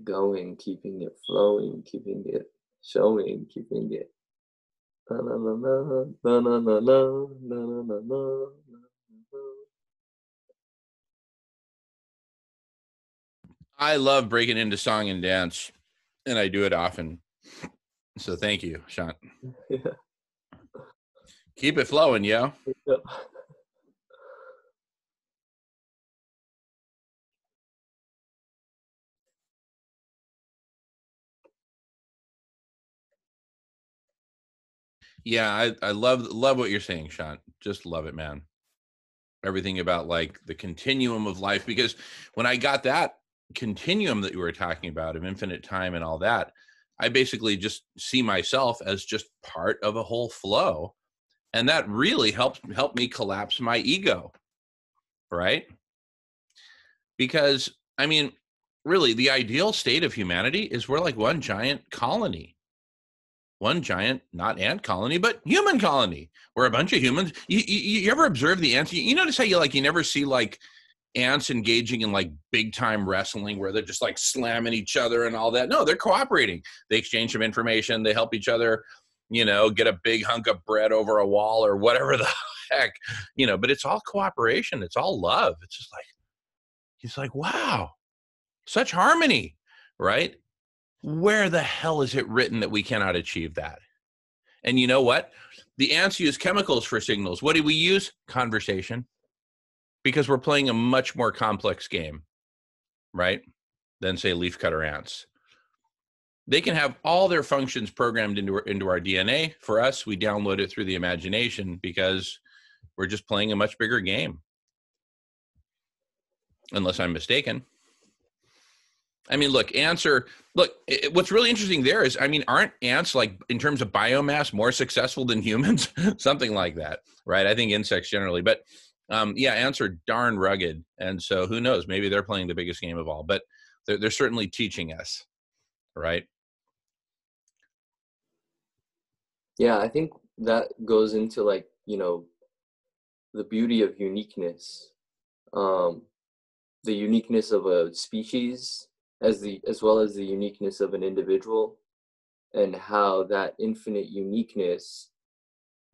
S7: going, keeping it flowing, keeping it showing, keeping it na na na na na na na na na na na.
S1: I love breaking into song and dance, and I do it often. So thank you, Shant.
S7: Yeah.
S1: Keep it flowing, yo.
S7: Yeah.
S1: Yeah, I love what you're saying, Shant. Just love it, man. Everything about the continuum of life, because when I got that continuum that you were talking about of infinite time and all that, I basically just see myself as just part of a whole flow. And that really helped me collapse my ego, right? Because, I mean, really, the ideal state of humanity is we're like one giant colony. One giant, not ant colony, but human colony. We're a bunch of humans. You ever observe the ants? You notice how you never see like ants engaging in like big time wrestling where they're just like slamming each other and all that. No, they're cooperating. They exchange some information. They help each other, get a big hunk of bread over a wall or whatever the heck, but it's all cooperation. It's all love. It's just like, he's like, wow, such harmony, right? Where the hell is it written that we cannot achieve that? And you know what? The ants use chemicals for signals. What do we use? Conversation. Because we're playing a much more complex game, right? Than, say, leafcutter ants. They can have all their functions programmed into our DNA. For us, we download it through the imagination because we're just playing a much bigger game. Unless I'm mistaken. I mean, look, what's really interesting there is, aren't ants, like, in terms of biomass, more successful than humans? Something like that, right? I think insects generally. But yeah, ants are darn rugged. And so who knows, maybe they're playing the biggest game of all, but they're certainly teaching us, right?
S7: Yeah, I think that goes into like, the beauty of uniqueness. The uniqueness of a species as well as the uniqueness of an individual, and how that infinite uniqueness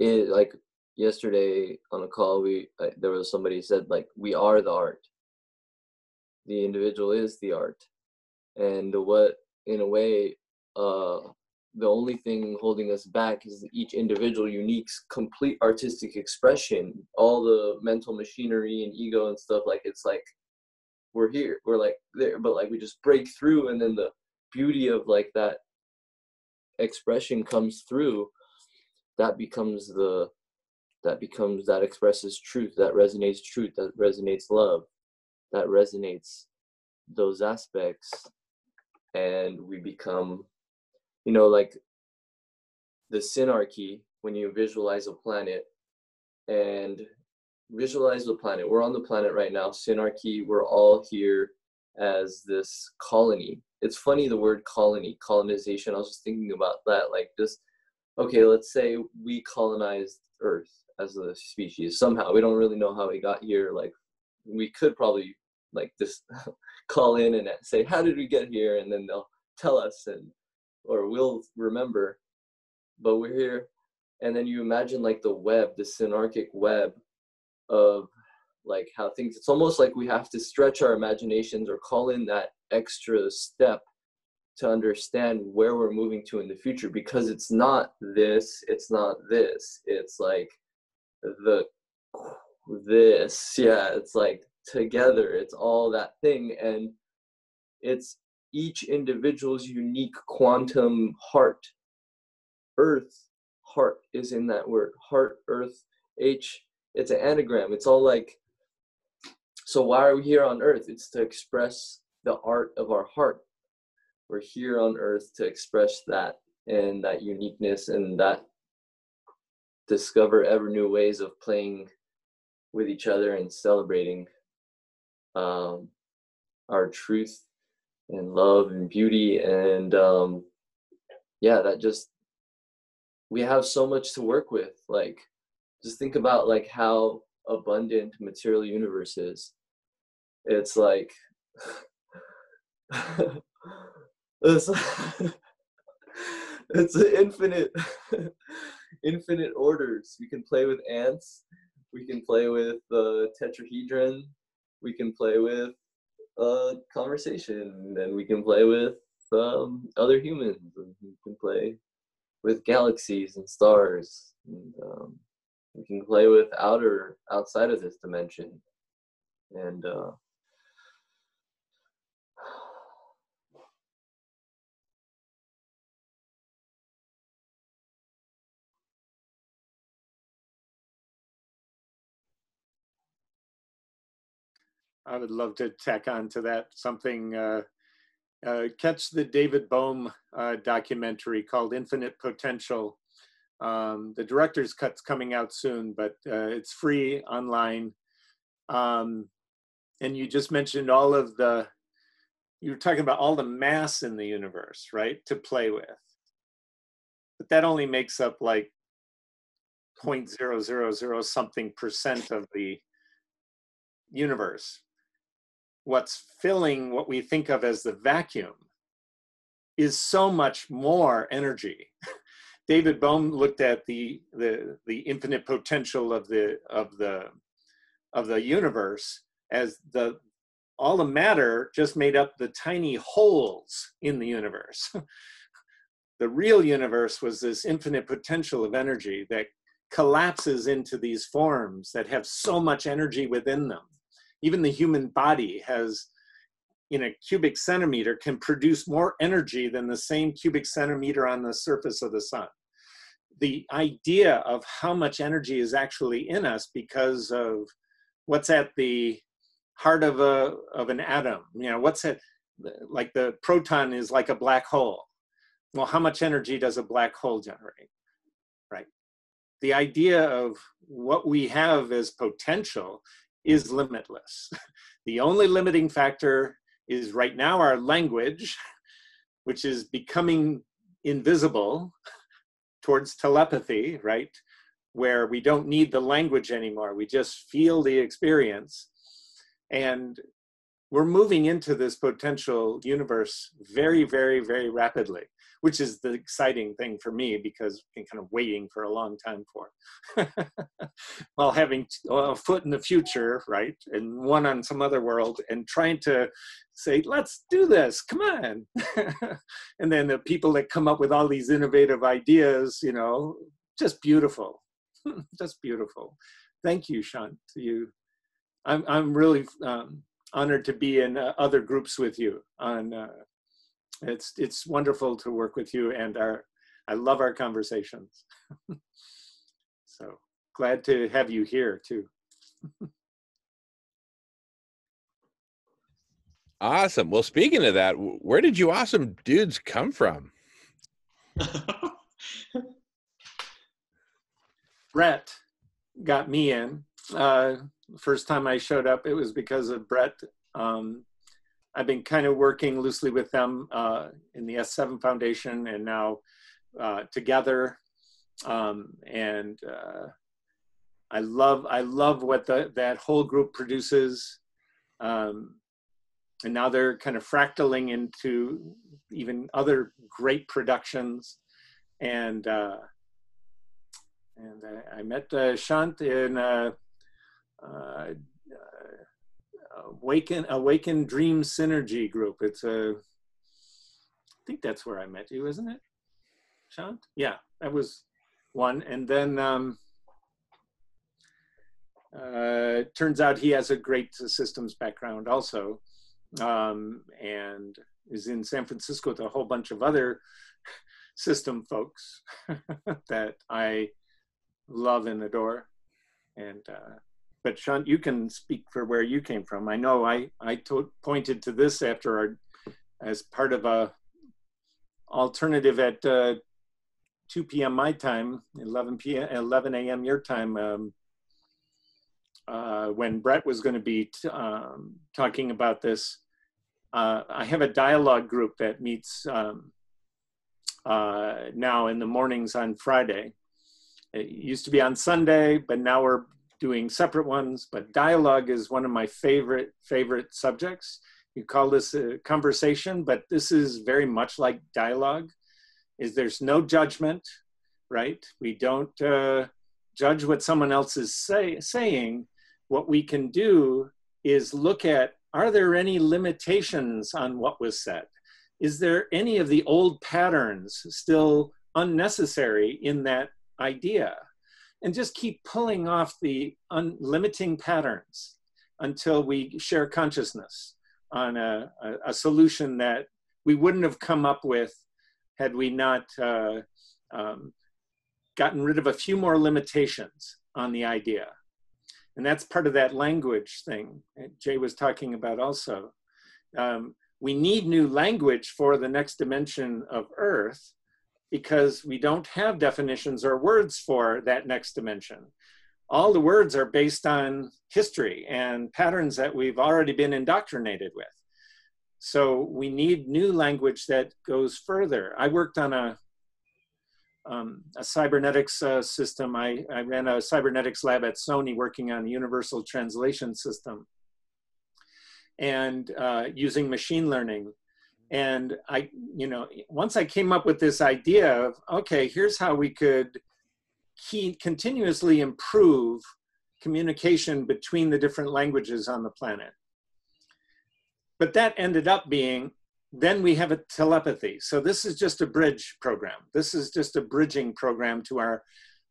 S7: is, like, yesterday on a call, there was somebody who said, like, we are the art. The individual is the art. And in a way, the only thing holding us back is each individual unique, complete artistic expression. All the mental machinery and ego and stuff, like, it's like, we're here, we're like there, but like we just break through, and then the beauty of like that expression comes through. That expresses truth, that resonates love, that resonates those aspects, and we become, like the synarchy. When you visualize a planet, we're on the planet right now, synarchy, we're all here as this colony. It's funny, the word colony, colonization, I was just thinking about that, like this. Okay, let's say we colonized Earth as a species somehow. We don't really know how we got here. Like, we could probably like just call in and say, how did we get here? And then they'll tell us, or we'll remember, but we're here. And then you imagine like the web, the synarchic web of like how things, it's almost like we have to stretch our imaginations or call in that extra step to understand where we're moving to in the future, because it's not this, it's like it's like together, it's all that thing, and it's each individual's unique quantum heart. Heart is in that word, heart, earth, H, it's an anagram. It's all like, so why are we here on earth? It's to express the art of our heart. We're here on earth to express that, and that uniqueness, and that discover ever new ways of playing with each other and celebrating our truth and love and beauty. And that just, we have so much to work with. Like, just think about like how abundant material universe is. It's like it's infinite infinite orders. We can play with ants, we can play with the tetrahedron, we can play with conversation, and we can play with other humans, and we can play with galaxies and stars, and we can play with outside of this dimension. And
S6: I would love to tack on to that something. Catch the David Bohm documentary called Infinite Potential. The director's cut's coming out soon, but it's free online. And you just mentioned all of you were talking about all the mass in the universe, right, to play with. But that only makes up like 0.000 something % of the universe. What's filling what we think of as the vacuum is so much more energy. David Bohm looked at the infinite potential of the universe as all the matter just made up the tiny holes in the universe. The real universe was this infinite potential of energy that collapses into these forms that have so much energy within them. Even the human body has, in a cubic centimeter, can produce more energy than the same cubic centimeter on the surface of the sun. The idea of how much energy is actually in us because of what's at the heart of an atom, what's at, like the proton is like a black hole. Well, how much energy does a black hole generate, right? The idea of what we have as potential is limitless. The only limiting factor is right now our language, which is becoming invisible towards telepathy, right? Where we don't need the language anymore. We just feel the experience. And we're moving into this potential universe very, very, very rapidly, which is the exciting thing for me because I've been kind of waiting for a long time for. While having a foot in the future, right? And one on some other world and trying to say, let's do this, come on. And then the people that come up with all these innovative ideas, just beautiful, just beautiful. Thank you, Shant. I'm really honored to be in other groups with you. It's wonderful to work with you, and I love our conversations. So glad to have you here too.
S1: Awesome. Well, speaking of that, where did you awesome dudes come from?
S6: Brett got me in. First time I showed up, it was because of Brett. I've been kind of working loosely with them in the S7 Foundation and now together. And I love what that whole group produces. And now they're kind of fractaling into even other great productions. And I met Shant in Awaken Dream Synergy group. It's I think that's where I met you, isn't it, Shant? Yeah, that was one. And then turns out he has a great systems background also, and is in San Francisco with a whole bunch of other system folks that I love and adore. And but Shant, you can speak for where you came from. I know I pointed to this as part of a alternative at 2 p.m. my time, 11 a.m. your time, when Brett was going to be talking about this. I have a dialogue group that meets now in the mornings on Friday. It used to be on Sunday, but now we're doing separate ones. But dialogue is one of my favorite subjects. You call this a conversation, but this is very much like dialogue. There's no judgment, right? We don't judge what someone else is saying. What we can do is look at, are there any limitations on what was said? Is there any of the old patterns still unnecessary in that idea? And just keep pulling off the limiting patterns until we share consciousness on a solution that we wouldn't have come up with had we not gotten rid of a few more limitations on the idea. And that's part of that language thing that Jay was talking about also. We need new language for the next dimension of Earth because we don't have definitions or words for that next dimension. All the words are based on history and patterns that we've already been indoctrinated with. So we need new language that goes further. I worked on a cybernetics system. I ran a cybernetics lab at Sony working on a universal translation system and using machine learning. And once I came up with this idea of, okay, here's how we could continuously improve communication between the different languages on the planet. But that ended up being, then we have a telepathy. So this is just a bridge program. This is just a bridging program to our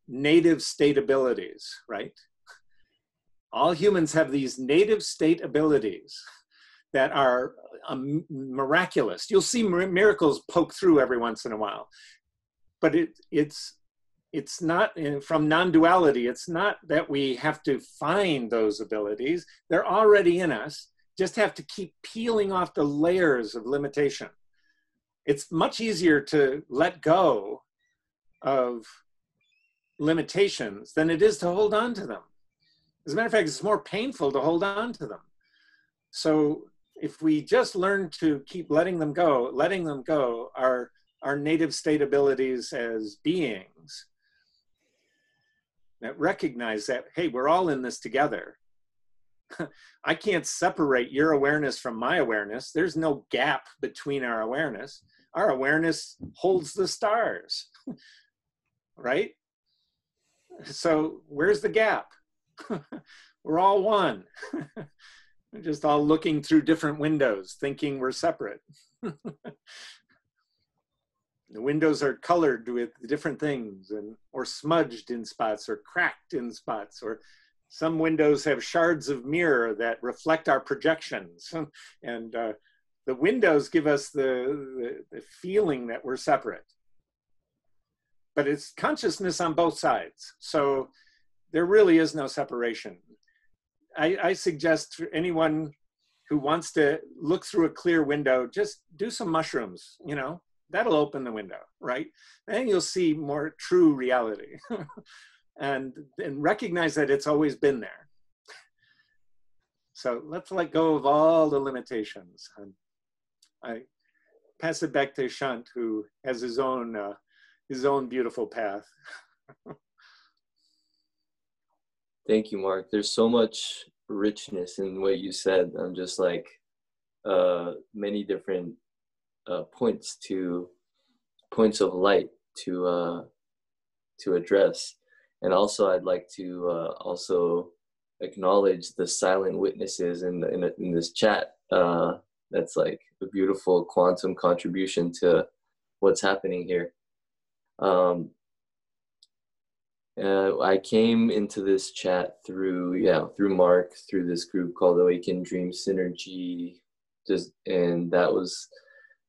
S6: native state abilities, right? All humans have these native state abilities that are miraculous. You'll see miracles poke through every once in a while, but it's not from non-duality. It's not that we have to find those abilities. They're already in us. Just have to keep peeling off the layers of limitation. It's much easier to let go of limitations than it is to hold on to them. As a matter of fact, it's more painful to hold on to them. So if we just learn to keep letting them go, our native state abilities as beings that recognize that, hey, we're all in this together. I can't separate your awareness from my awareness. There's no gap between our awareness. Our awareness holds the stars, right? So where's the gap? We're all one. We're just all looking through different windows, thinking we're separate. The windows are colored with different things or smudged in spots or cracked in spots, or some windows have shards of mirror that reflect our projections. And the windows give us the feeling that we're separate. But it's consciousness on both sides. So there really is no separation. I suggest for anyone who wants to look through a clear window, just do some mushrooms, that'll open the window, right? Then you'll see more true reality. and recognize that it's always been there. So let's let go of all the limitations. And I pass it back to Shant, who has his own beautiful path.
S7: Thank you, Mark. There's so much richness in what you said. I'm just like many different points of light to address. And also, I'd like to also acknowledge the silent witnesses in this chat. That's like a beautiful quantum contribution to what's happening here. I came into this chat through Mark, through this group called Awakened Dream Synergy, and that was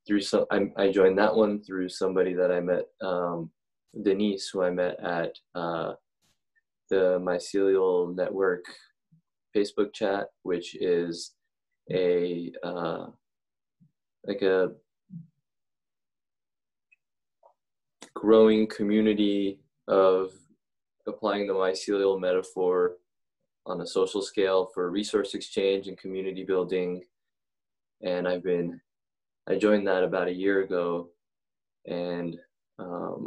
S7: through I joined that one through somebody that I met, Denise, who I met at the Mycelial Network Facebook chat, which is a growing community of applying the mycelial metaphor on a social scale for resource exchange and community building. And I joined that about a year ago, and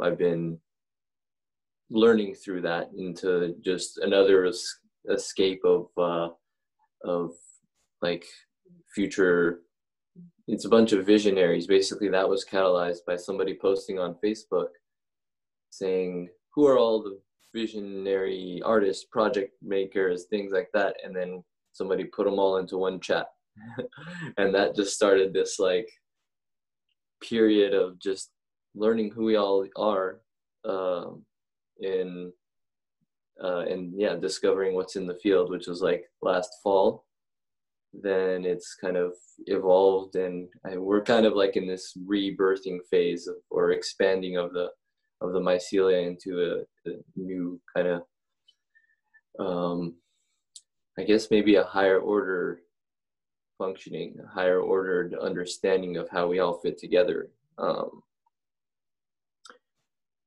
S7: I've been learning through that into just another escape of like future. It's a bunch of visionaries. Basically, that was catalyzed by somebody posting on Facebook saying, who are all the visionary artists, project makers, things like that. And then somebody put them all into one chat. And that just started this like period of just learning who we all are, and discovering what's in the field, which was like last fall. Then it's kind of evolved, and we're kind of like in this rebirthing phase or expanding of the mycelia into a new kind of I guess maybe a higher order functioning, a higher ordered understanding of how we all fit together.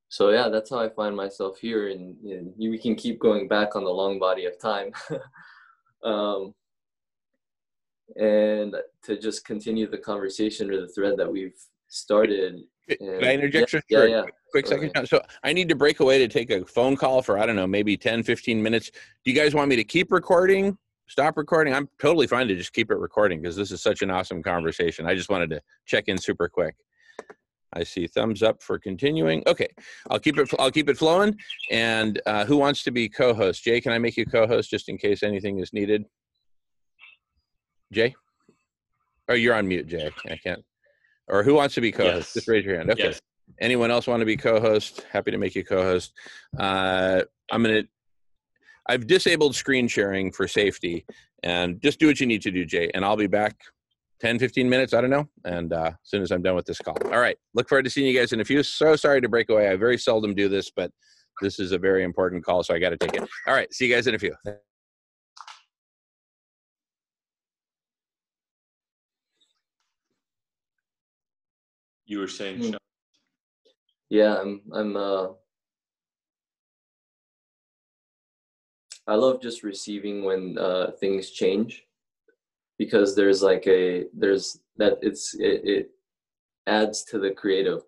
S7: So yeah, that's how I find myself here, and we can keep going back on the long body of time. And to just continue the conversation or the thread that we've started.
S1: Can I interject just for a quick second? So I need to break away to take a phone call for, I don't know, maybe 10, 15 minutes. Do you guys want me to keep recording, stop recording? I'm totally fine to just keep it recording because this is such an awesome conversation. I just wanted to check in super quick. I see thumbs up for continuing. Okay, I'll keep it flowing. And who wants to be co-host? Jay, can I make you co-host just in case anything is needed? Jay? Oh, you're on mute, Jay. I can't. Or who wants to be co-host?
S5: Yes.
S1: Just raise your hand. Okay.
S5: Yes.
S1: Anyone else want to be co-host? Happy to make you co-host. I've disabled screen sharing for safety, and just do what you need to do, Jay. And I'll be back 10, 15 minutes. I don't know. And as soon as I'm done with this call. All right. Look forward to seeing you guys in a few. So sorry to break away. I very seldom do this, but this is a very important call, so I got to take it. All right. See you guys in a few.
S5: You were saying, Sean?
S7: Yeah, I love just receiving when things change, because there's it adds to the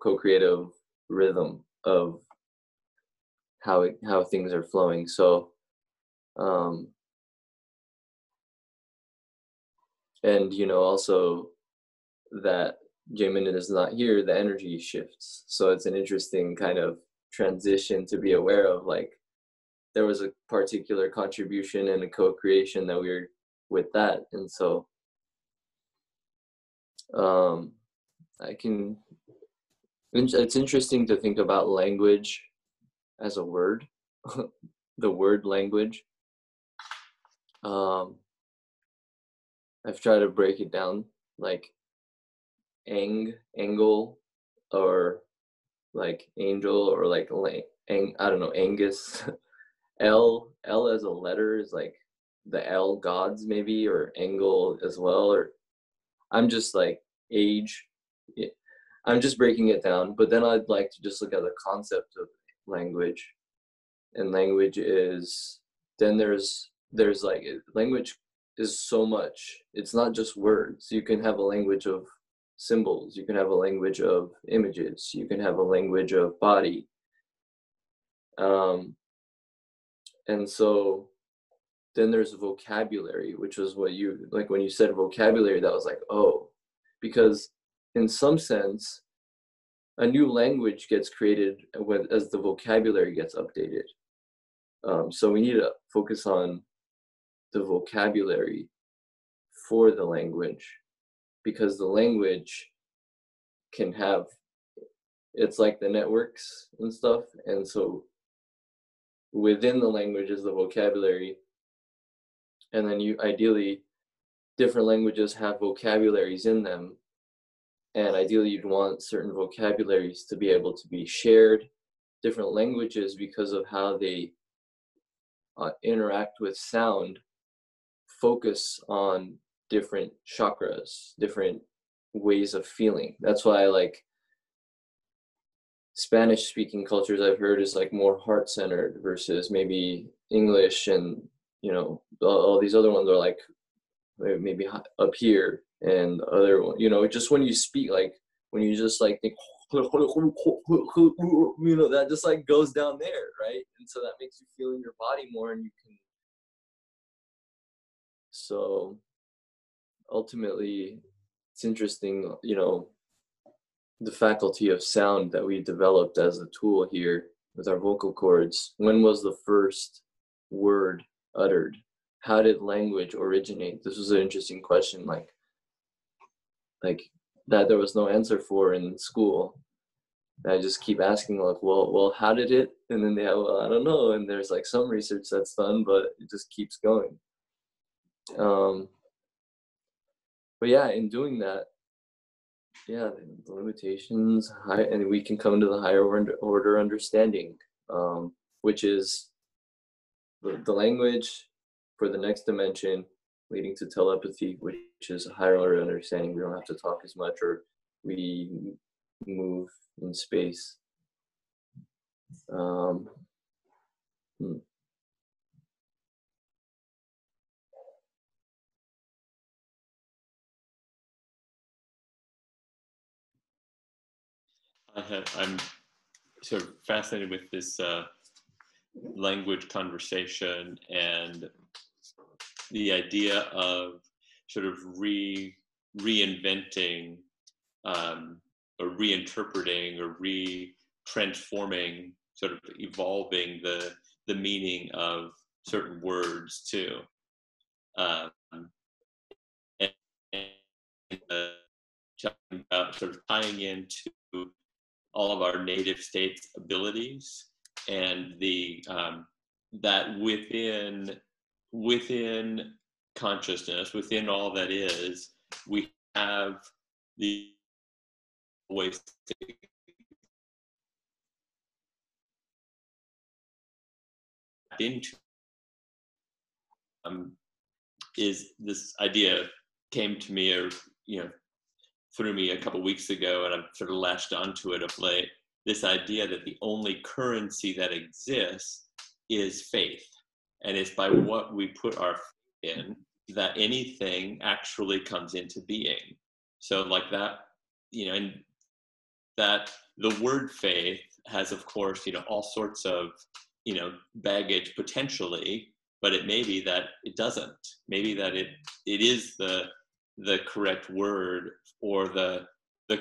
S7: co-creative rhythm of how things are flowing. So and also that Jamin is not here, the energy shifts. So it's an interesting kind of transition to be aware of. Like, there was a particular contribution and a co-creation that we were with that. And so it's interesting to think about language as a word, the word language. I've tried to break it down, like angle, or like angel, or like I don't know, Angus. L as a letter is like the L gods maybe, or angle as well, or I'm just like age. I'm just breaking it down, but then I'd like to just look at the concept of language. And language is, then there's like, language is so much. It's not just words. You can have a language of symbols, you can have a language of images, you can have a language of body. And so then there's vocabulary, which was what you, like when you said vocabulary, that was like, oh, because in some sense, a new language gets created as the vocabulary gets updated. So we need to focus on the vocabulary for the language, because the language can have, it's like the networks and stuff. And so within the language is the vocabulary. And then ideally, different languages have vocabularies in them. And ideally, you'd want certain vocabularies to be able to be shared. Different languages, because of how they interact with sound, focus on different chakras, different ways of feeling. That's why I like Spanish speaking cultures, I've heard, is like more heart-centered versus maybe English, and all these other ones are like maybe up here, and other, just when you speak, like when you just like think, that just like goes down there, right? And so that makes you feel in your body more, and you can. So ultimately, it's interesting, the faculty of sound that we developed as a tool here with our vocal cords. When was the first word uttered? How did language originate? This was an interesting question, like that there was no answer for in school. I just keep asking, like, well, how did it? And then they have, well, I don't know. And there's like some research that's done, but it just keeps going. But yeah, in doing that, yeah, the limitations, and we can come to the higher order understanding, which is the language for the next dimension, leading to telepathy, which is a higher order understanding. We don't have to talk as much, or we move in space.
S5: I'm sort of fascinated with this language conversation and the idea of sort of reinventing or reinterpreting or transforming, sort of evolving the meaning of certain words too. Talking about sort of tying into all of our native states' abilities, and the that within consciousness, within all that is, we have the ways to into. Is this idea came to me, or through me a couple weeks ago, and I've sort of latched onto it of late. This idea that the only currency that exists is faith, and it's by what we put our faith in that anything actually comes into being. So like that, and that the word faith has, of course, all sorts of, baggage potentially, but it may be that it doesn't. Maybe that it is the correct word or the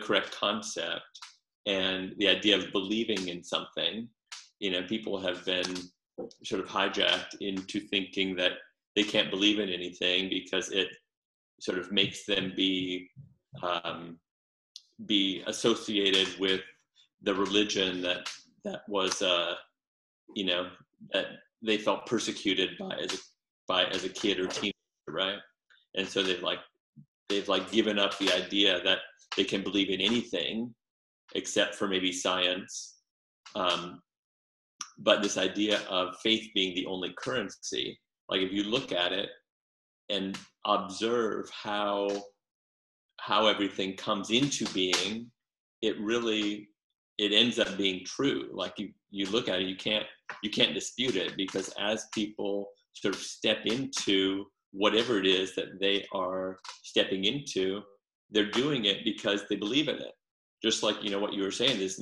S5: correct concept. And the idea of believing in something, people have been sort of hijacked into thinking that they can't believe in anything because it sort of makes them be associated with the religion that was that they felt persecuted by as a kid or teenager, right? And so they've given up the idea that they can believe in anything except for maybe science. But this idea of faith being the only currency, like if you look at it and observe how everything comes into being, it ends up being true. Like you look at it, you can't dispute it, because as people sort of step into whatever it is that they are stepping into, they're doing it because they believe in it. Just like, what you were saying, these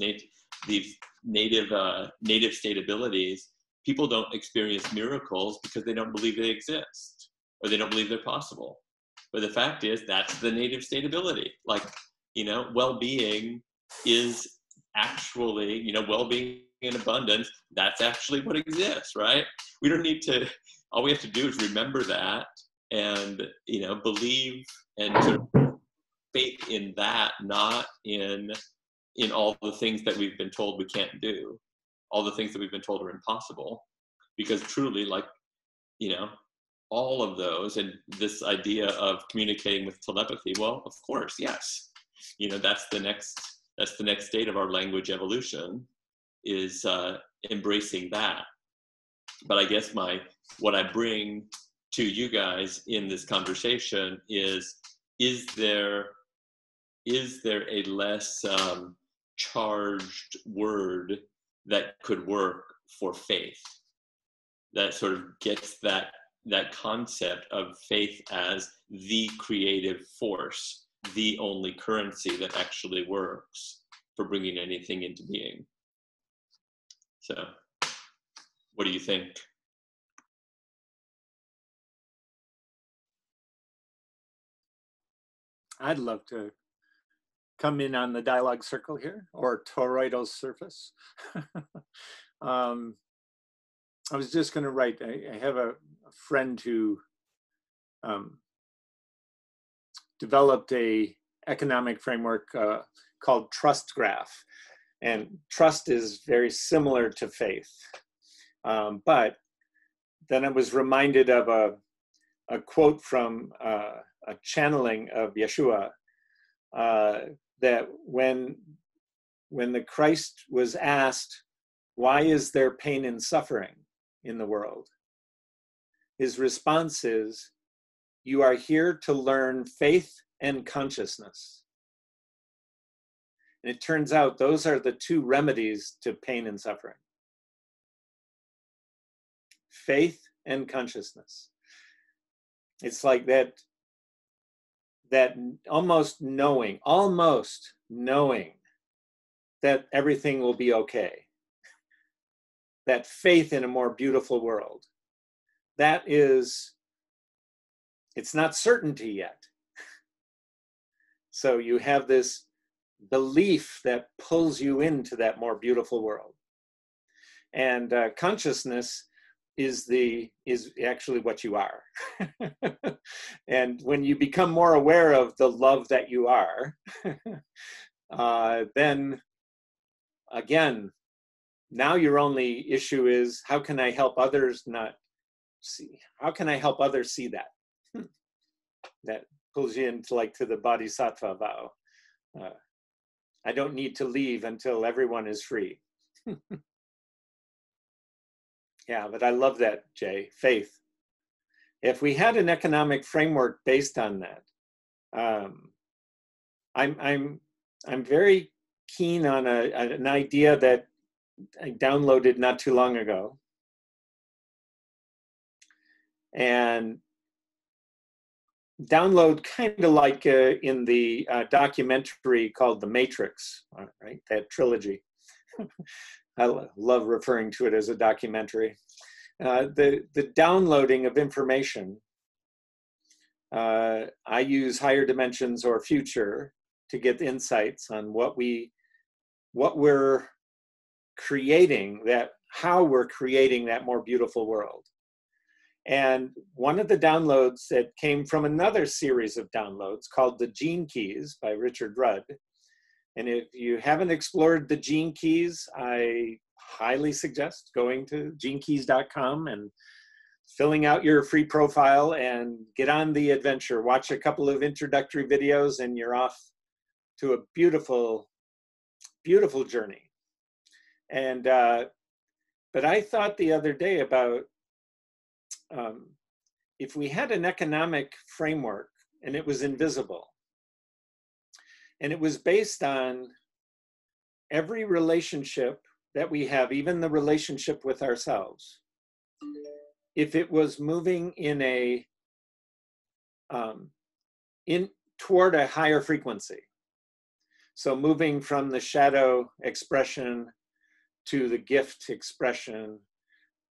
S5: native state abilities, people don't experience miracles because they don't believe they exist or they don't believe they're possible. But the fact is, that's the native state ability. Like, well-being is actually, well-being in abundance, that's actually what exists, right? We don't need to, all we have to do is remember that and, believe and sort of faith in that, not in all the things that we've been told we can't do, all the things that we've been told are impossible. Because truly, like, all of those, and this idea of communicating with telepathy, well, of course, yes. That's the next state of our language evolution, is embracing that. But I guess what I bring to you guys in this conversation is there a less charged word that could work for faith, that sort of gets that concept of faith as the creative force, the only currency that actually works for bringing anything into being? So, what do you think?
S6: I'd love to come in on the dialogue circle here, or toroidal surface. I was just going to write, I have a friend who developed a economic framework called Trust Graph. And trust is very similar to faith. But then I was reminded of a quote from a channeling of Yeshua, that when the Christ was asked, why is there pain and suffering in the world? his response is, "You are here to learn faith and consciousness." And it turns out those are the two remedies to pain and suffering. Faith and consciousness. It's like that almost knowing that everything will be okay. That faith in a more beautiful world. That is, it's not certainty yet. So you have this belief that pulls you into that more beautiful world. And consciousness is actually what you are. And when you become more aware of the love that you are, then again, now your only issue is, how can I help others not see? How can I help others see that? That pulls you into to the bodhisattva vow. I don't need to leave until everyone is free. Yeah, but I love that, Jay. Faith. If we had an economic framework based on that, I'm very keen on an idea that I downloaded not too long ago, and download kind of like in the documentary called The Matrix, right? That trilogy. I love referring to it as a documentary. The downloading of information, I use higher dimensions or future to get insights on what we're creating, how we're creating that more beautiful world. And one of the downloads that came from another series of downloads called The Gene Keys by Richard Rudd. And if you haven't explored the Gene Keys, I highly suggest going to genekeys.com and filling out your free profile and get on the adventure. Watch a couple of introductory videos and you're off to a beautiful, beautiful journey. And, but I thought the other day about if we had an economic framework and it was invisible, and it was based on every relationship that we have, even the relationship with ourselves, if it was moving in toward a higher frequency. So moving from the shadow expression to the gift expression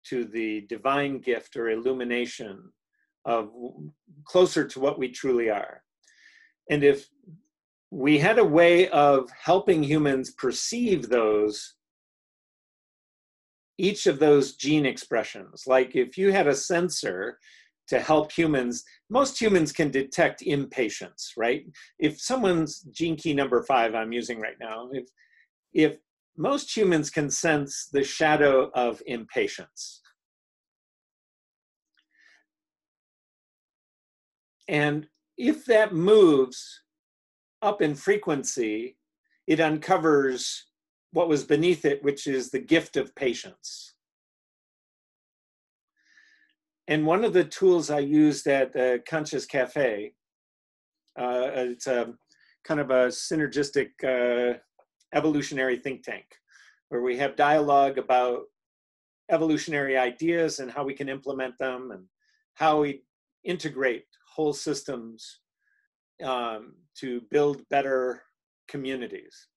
S6: to the divine gift or illumination of closer to what we truly are. And if we had a way of helping humans perceive each of those gene expressions, like if you had a sensor to help humans, most humans can detect impatience, right? If someone's gene key number 5 I'm using right now, if most humans can sense the shadow of impatience. And if that moves up in frequency, it uncovers what was beneath it, which is the gift of patience. And one of the tools I used at Conscious Cafe, it's a kind of a synergistic evolutionary think tank, where we have dialogue about evolutionary ideas and how we can implement them and how we integrate whole systems to build better communities,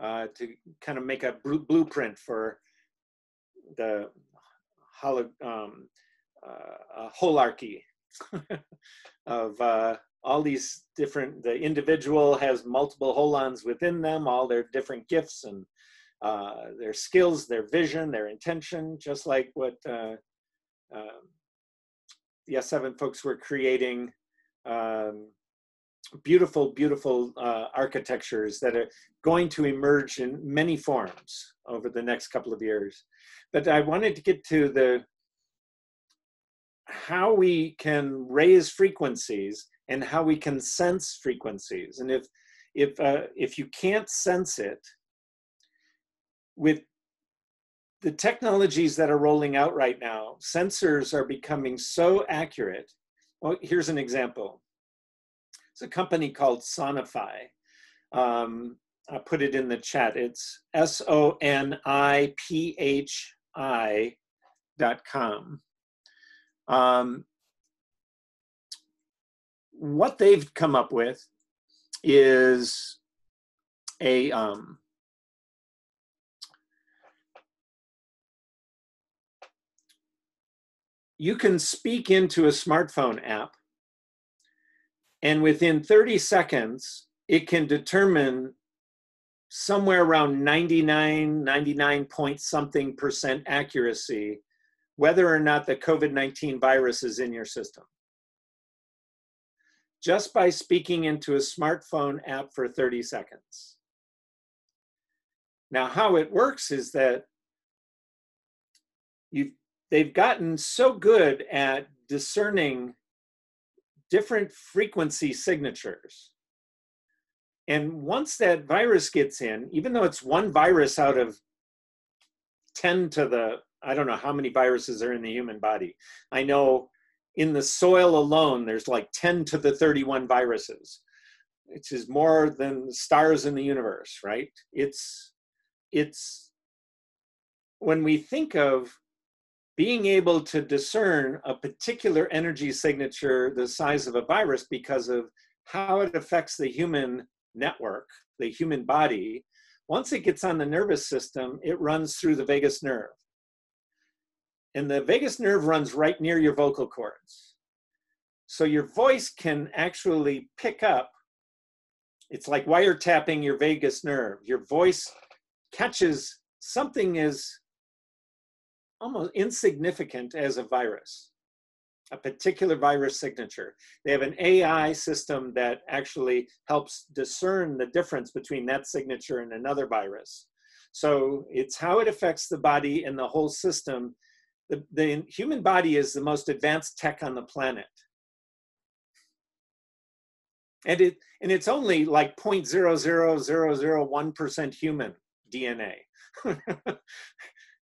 S6: to kind of make a blueprint for the holarchy of all these different, the individual has multiple holons within them, all their different gifts and their skills, their vision, their intention, just like what the S7 folks were creating. Beautiful, beautiful architectures that are going to emerge in many forms over the next couple of years. But I wanted to get to how we can raise frequencies and how we can sense frequencies. And if you can't sense it, with the technologies that are rolling out right now, sensors are becoming so accurate. Well, here's an example. It's a company called Sonify. I'll put it in the chat. It's SONIPHI.com. What they've come up with is a you can speak into a smartphone app, and within 30 seconds, it can determine somewhere around 99 point something % accuracy whether or not the COVID-19 virus is in your system. Just by speaking into a smartphone app for 30 seconds. Now, how it works is that they've gotten so good at discerning different frequency signatures. And once that virus gets in, even though it's one virus out of 10 to the, I don't know how many viruses are in the human body. I know in the soil alone, there's like 10 to the 31 viruses, which is more than stars in the universe, right? It's when we think of being able to discern a particular energy signature the size of a virus because of how it affects the human network, the human body, once it gets on the nervous system, it runs through the vagus nerve. And the vagus nerve runs right near your vocal cords. So your voice can actually pick up, it's like wiretapping your vagus nerve. Your voice catches something as almost insignificant as a virus, a particular virus signature. They have an AI system that actually helps discern the difference between that signature and another virus. So it's how it affects the body and the whole system. The human body is the most advanced tech on the planet. And it's only like 0.00001% human DNA.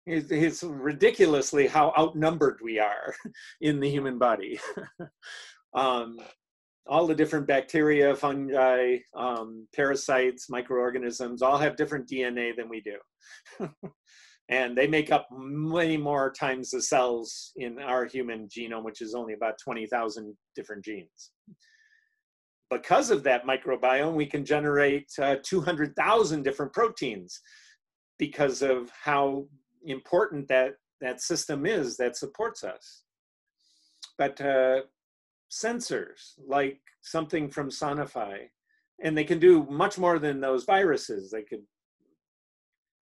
S6: It's ridiculously how outnumbered we are in the human body. All the different bacteria, fungi, parasites, microorganisms, all have different DNA than we do. And they make up many more times the cells in our human genome, which is only about 20,000 different genes. Because of that microbiome, we can generate 200,000 different proteins because of how important that system is that supports us. But sensors, like something from Sonify, and they can do much more than those viruses.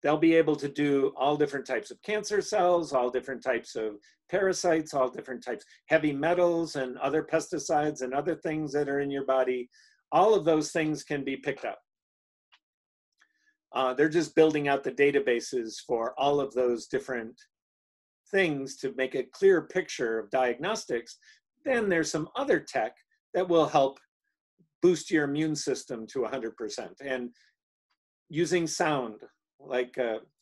S6: They'll be able to do all different types of cancer cells, all different types of parasites, all different types, heavy metals and other pesticides and other things that are in your body. All of those things can be picked up. They're just building out the databases for all of those different things to make a clear picture of diagnostics. Then there's some other tech that will help boost your immune system to 100%. And using sound, like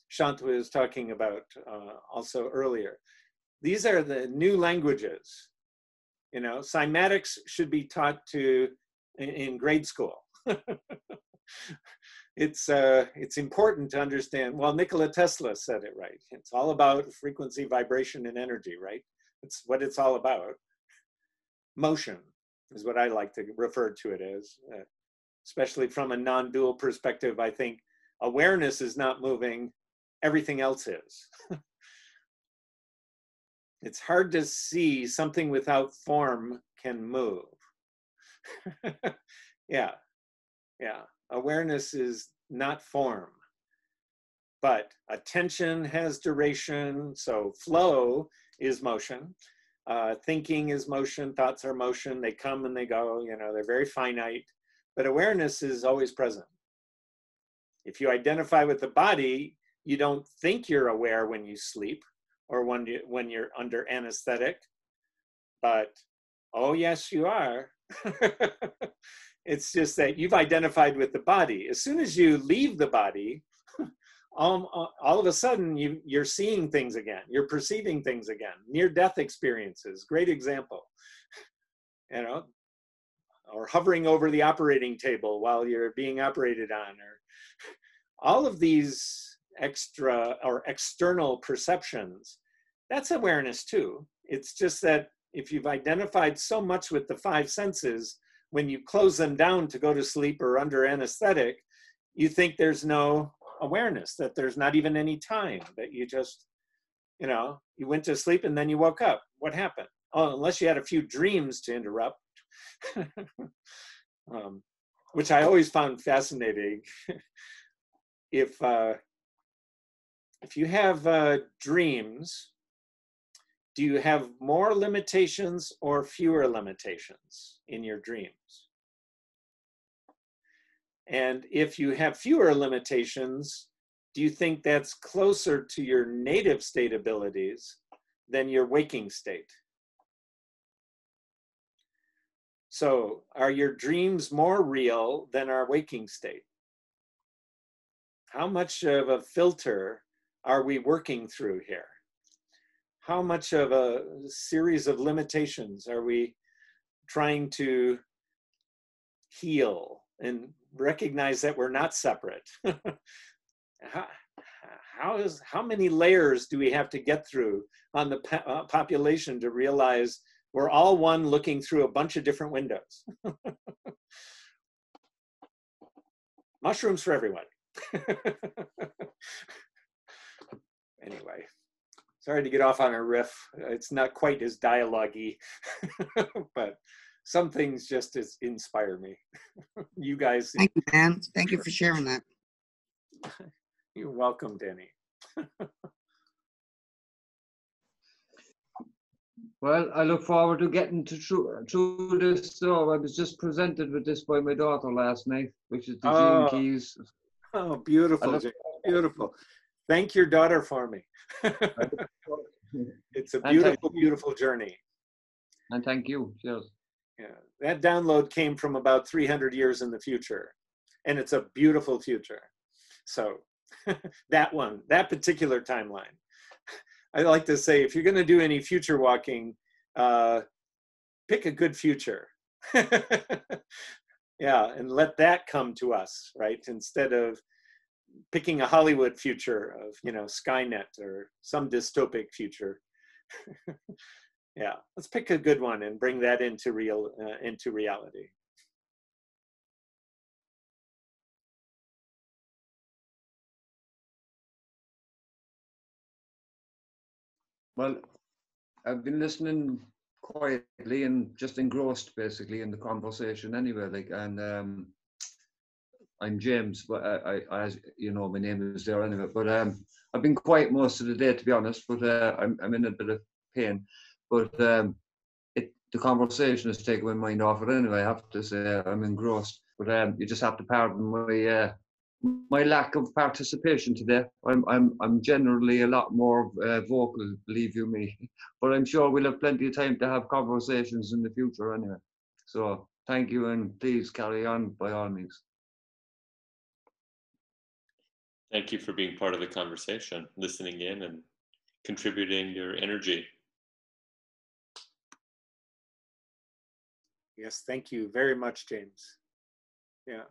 S6: Shant was talking about also earlier. These are the new languages. You know, cymatics should be taught in grade school. It's important to understand. Well, Nikola Tesla said it right. It's all about frequency, vibration, and energy, right? It's what it's all about. Motion is what I like to refer to it as, especially from a non-dual perspective. I think awareness is not moving, everything else is. It's hard to see something without form can move. Yeah. Awareness is not form, but attention has duration. So flow is motion. Thinking is motion, thoughts are motion. They come and they go, you know, they're very finite, but awareness is always present. If you identify with the body, you don't think you're aware when you sleep or when you're under anesthetic, but oh yes, you are. It's just that you've identified with the body. As soon as you leave the body, all of a sudden you're seeing things again, you're perceiving things again. Near-death experiences, great example. You know, or hovering over the operating table while you're being operated on, or all of these extra or external perceptions, that's awareness too. It's just that if you've identified so much with the five senses, when you close them down to go to sleep or under anesthetic, you think there's no awareness, that there's not even any time, that you just, you know, you went to sleep and then you woke up. What happened? Oh, unless you had a few dreams to interrupt, which I always found fascinating. If you have dreams, do you have more limitations or fewer limitations in your dreams? And if you have fewer limitations, do you think that's closer to your native state abilities than your waking state? So are your dreams more real than our waking state? How much of a filter are we working through here? How much of a series of limitations are we trying to heal and recognize that we're not separate? How many layers do we have to get through on the population to realize we're all one looking through a bunch of different windows? Mushrooms for everyone. Anyway, sorry to get off on a riff. It's not quite as dialogue-y, but some things just inspire me. You guys.
S8: Thank you, Dan. Thank you for sharing that.
S6: You're welcome, Danny.
S9: Well, I look forward to getting through this. So I was just presented with this by my daughter last night, which is the Gene Keys.
S6: Oh, beautiful, Jane, beautiful. Thank your daughter for me. It's a beautiful, beautiful journey.
S9: And thank you. Cheers.
S6: Yeah, that download came from about 300 years in the future, and it's a beautiful future. So that particular timeline. I like to say, if you're going to do any future walking, pick a good future. Yeah, and let that come to us, right? Instead of picking a Hollywood future of, you know, Skynet or some dystopic future. Yeah, let's pick a good one and bring that into reality.
S9: Well, I've been listening quietly and just engrossed basically in the conversation anyway. Like, and I'm James, but I, as you know, my name is there anyway. But I've been quiet most of the day, to be honest. But I'm in a bit of pain. But the conversation has taken my mind off it anyway. I have to say I'm engrossed. But you just have to pardon my lack of participation today. I'm generally a lot more vocal, believe you me. But I'm sure we'll have plenty of time to have conversations in the future anyway. So thank you, and please carry on by all means.
S5: Thank you for being part of the conversation, listening in and contributing your energy.
S6: Yes, thank you very much, James. Yeah.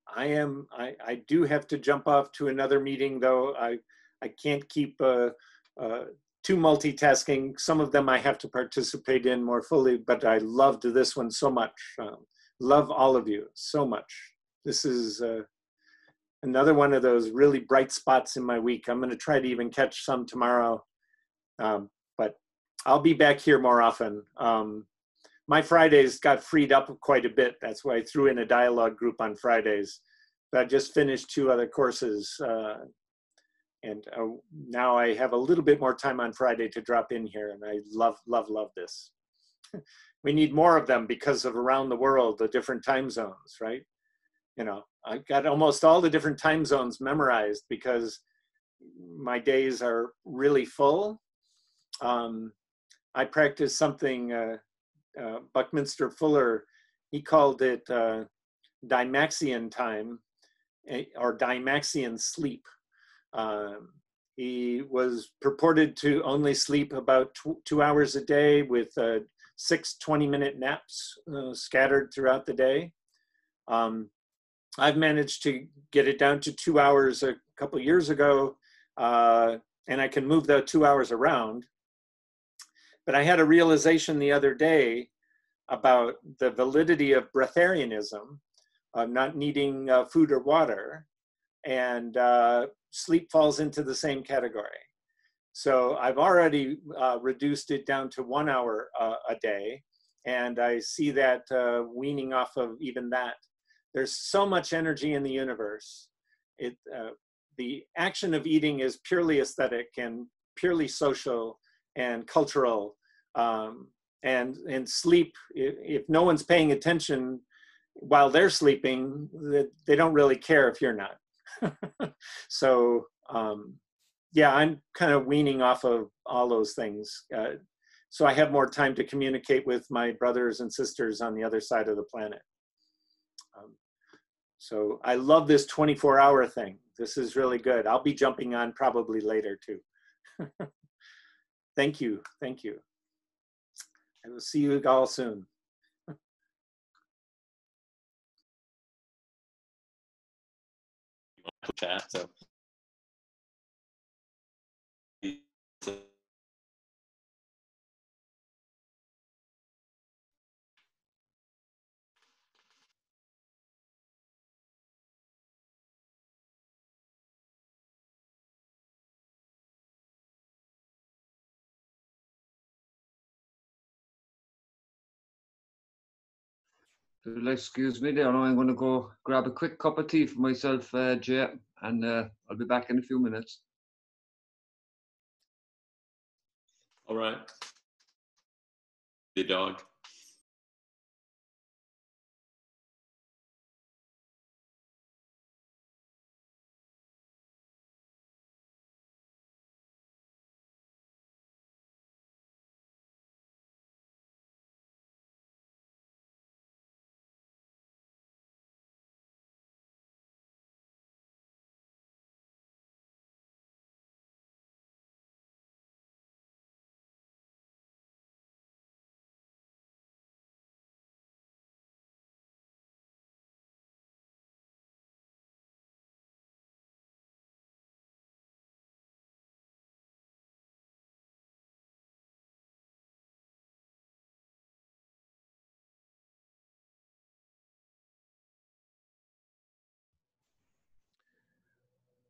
S6: I do have to jump off to another meeting, though. I can't keep two multitasking. Some of them I have to participate in more fully, but I loved this one so much. Love all of you so much. This is another one of those really bright spots in my week. I'm going to try to even catch some tomorrow, but I'll be back here more often. My Fridays got freed up quite a bit. That's why I threw in a dialogue group on Fridays. But I just finished 2 other courses. And now I have a little bit more time on Friday to drop in here. And I love, love, love this. We need more of them because of around the world, the different time zones, right? You know, I got almost all the different time zones memorized because my days are really full. I practice something Buckminster Fuller, he called it Dymaxion time or Dymaxion sleep. He was purported to only sleep about 2 hours a day with 6 20-minute naps scattered throughout the day. I've managed to get it down to 2 hours a couple years ago, and I can move the 2 hours around. But I had a realization the other day about the validity of breatharianism, not needing food or water, and sleep falls into the same category. So I've already reduced it down to 1 hour a day, and I see that weaning off of even that. There's so much energy in the universe. The action of eating is purely aesthetic and purely social and cultural. And sleep, if no one's paying attention while they're sleeping, they don't really care if you're not. So yeah, I'm kind of weaning off of all those things. So I have more time to communicate with my brothers and sisters on the other side of the planet. So I love this 24-hour thing. This is really good. I'll be jumping on probably later too. Thank you. Thank you. I will see you all soon.
S5: Chat, so.
S9: You'll excuse me there. I'm going to go grab a quick cup of tea for myself, Jay, and I'll be back in a few minutes.
S5: All right. The dog.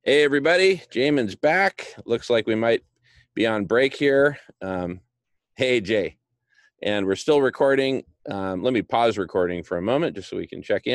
S1: Hey, everybody. Jamin's back. Looks like we might be on break here. Hey, Jay. And we're still recording. Let me pause recording for a moment just so we can check in.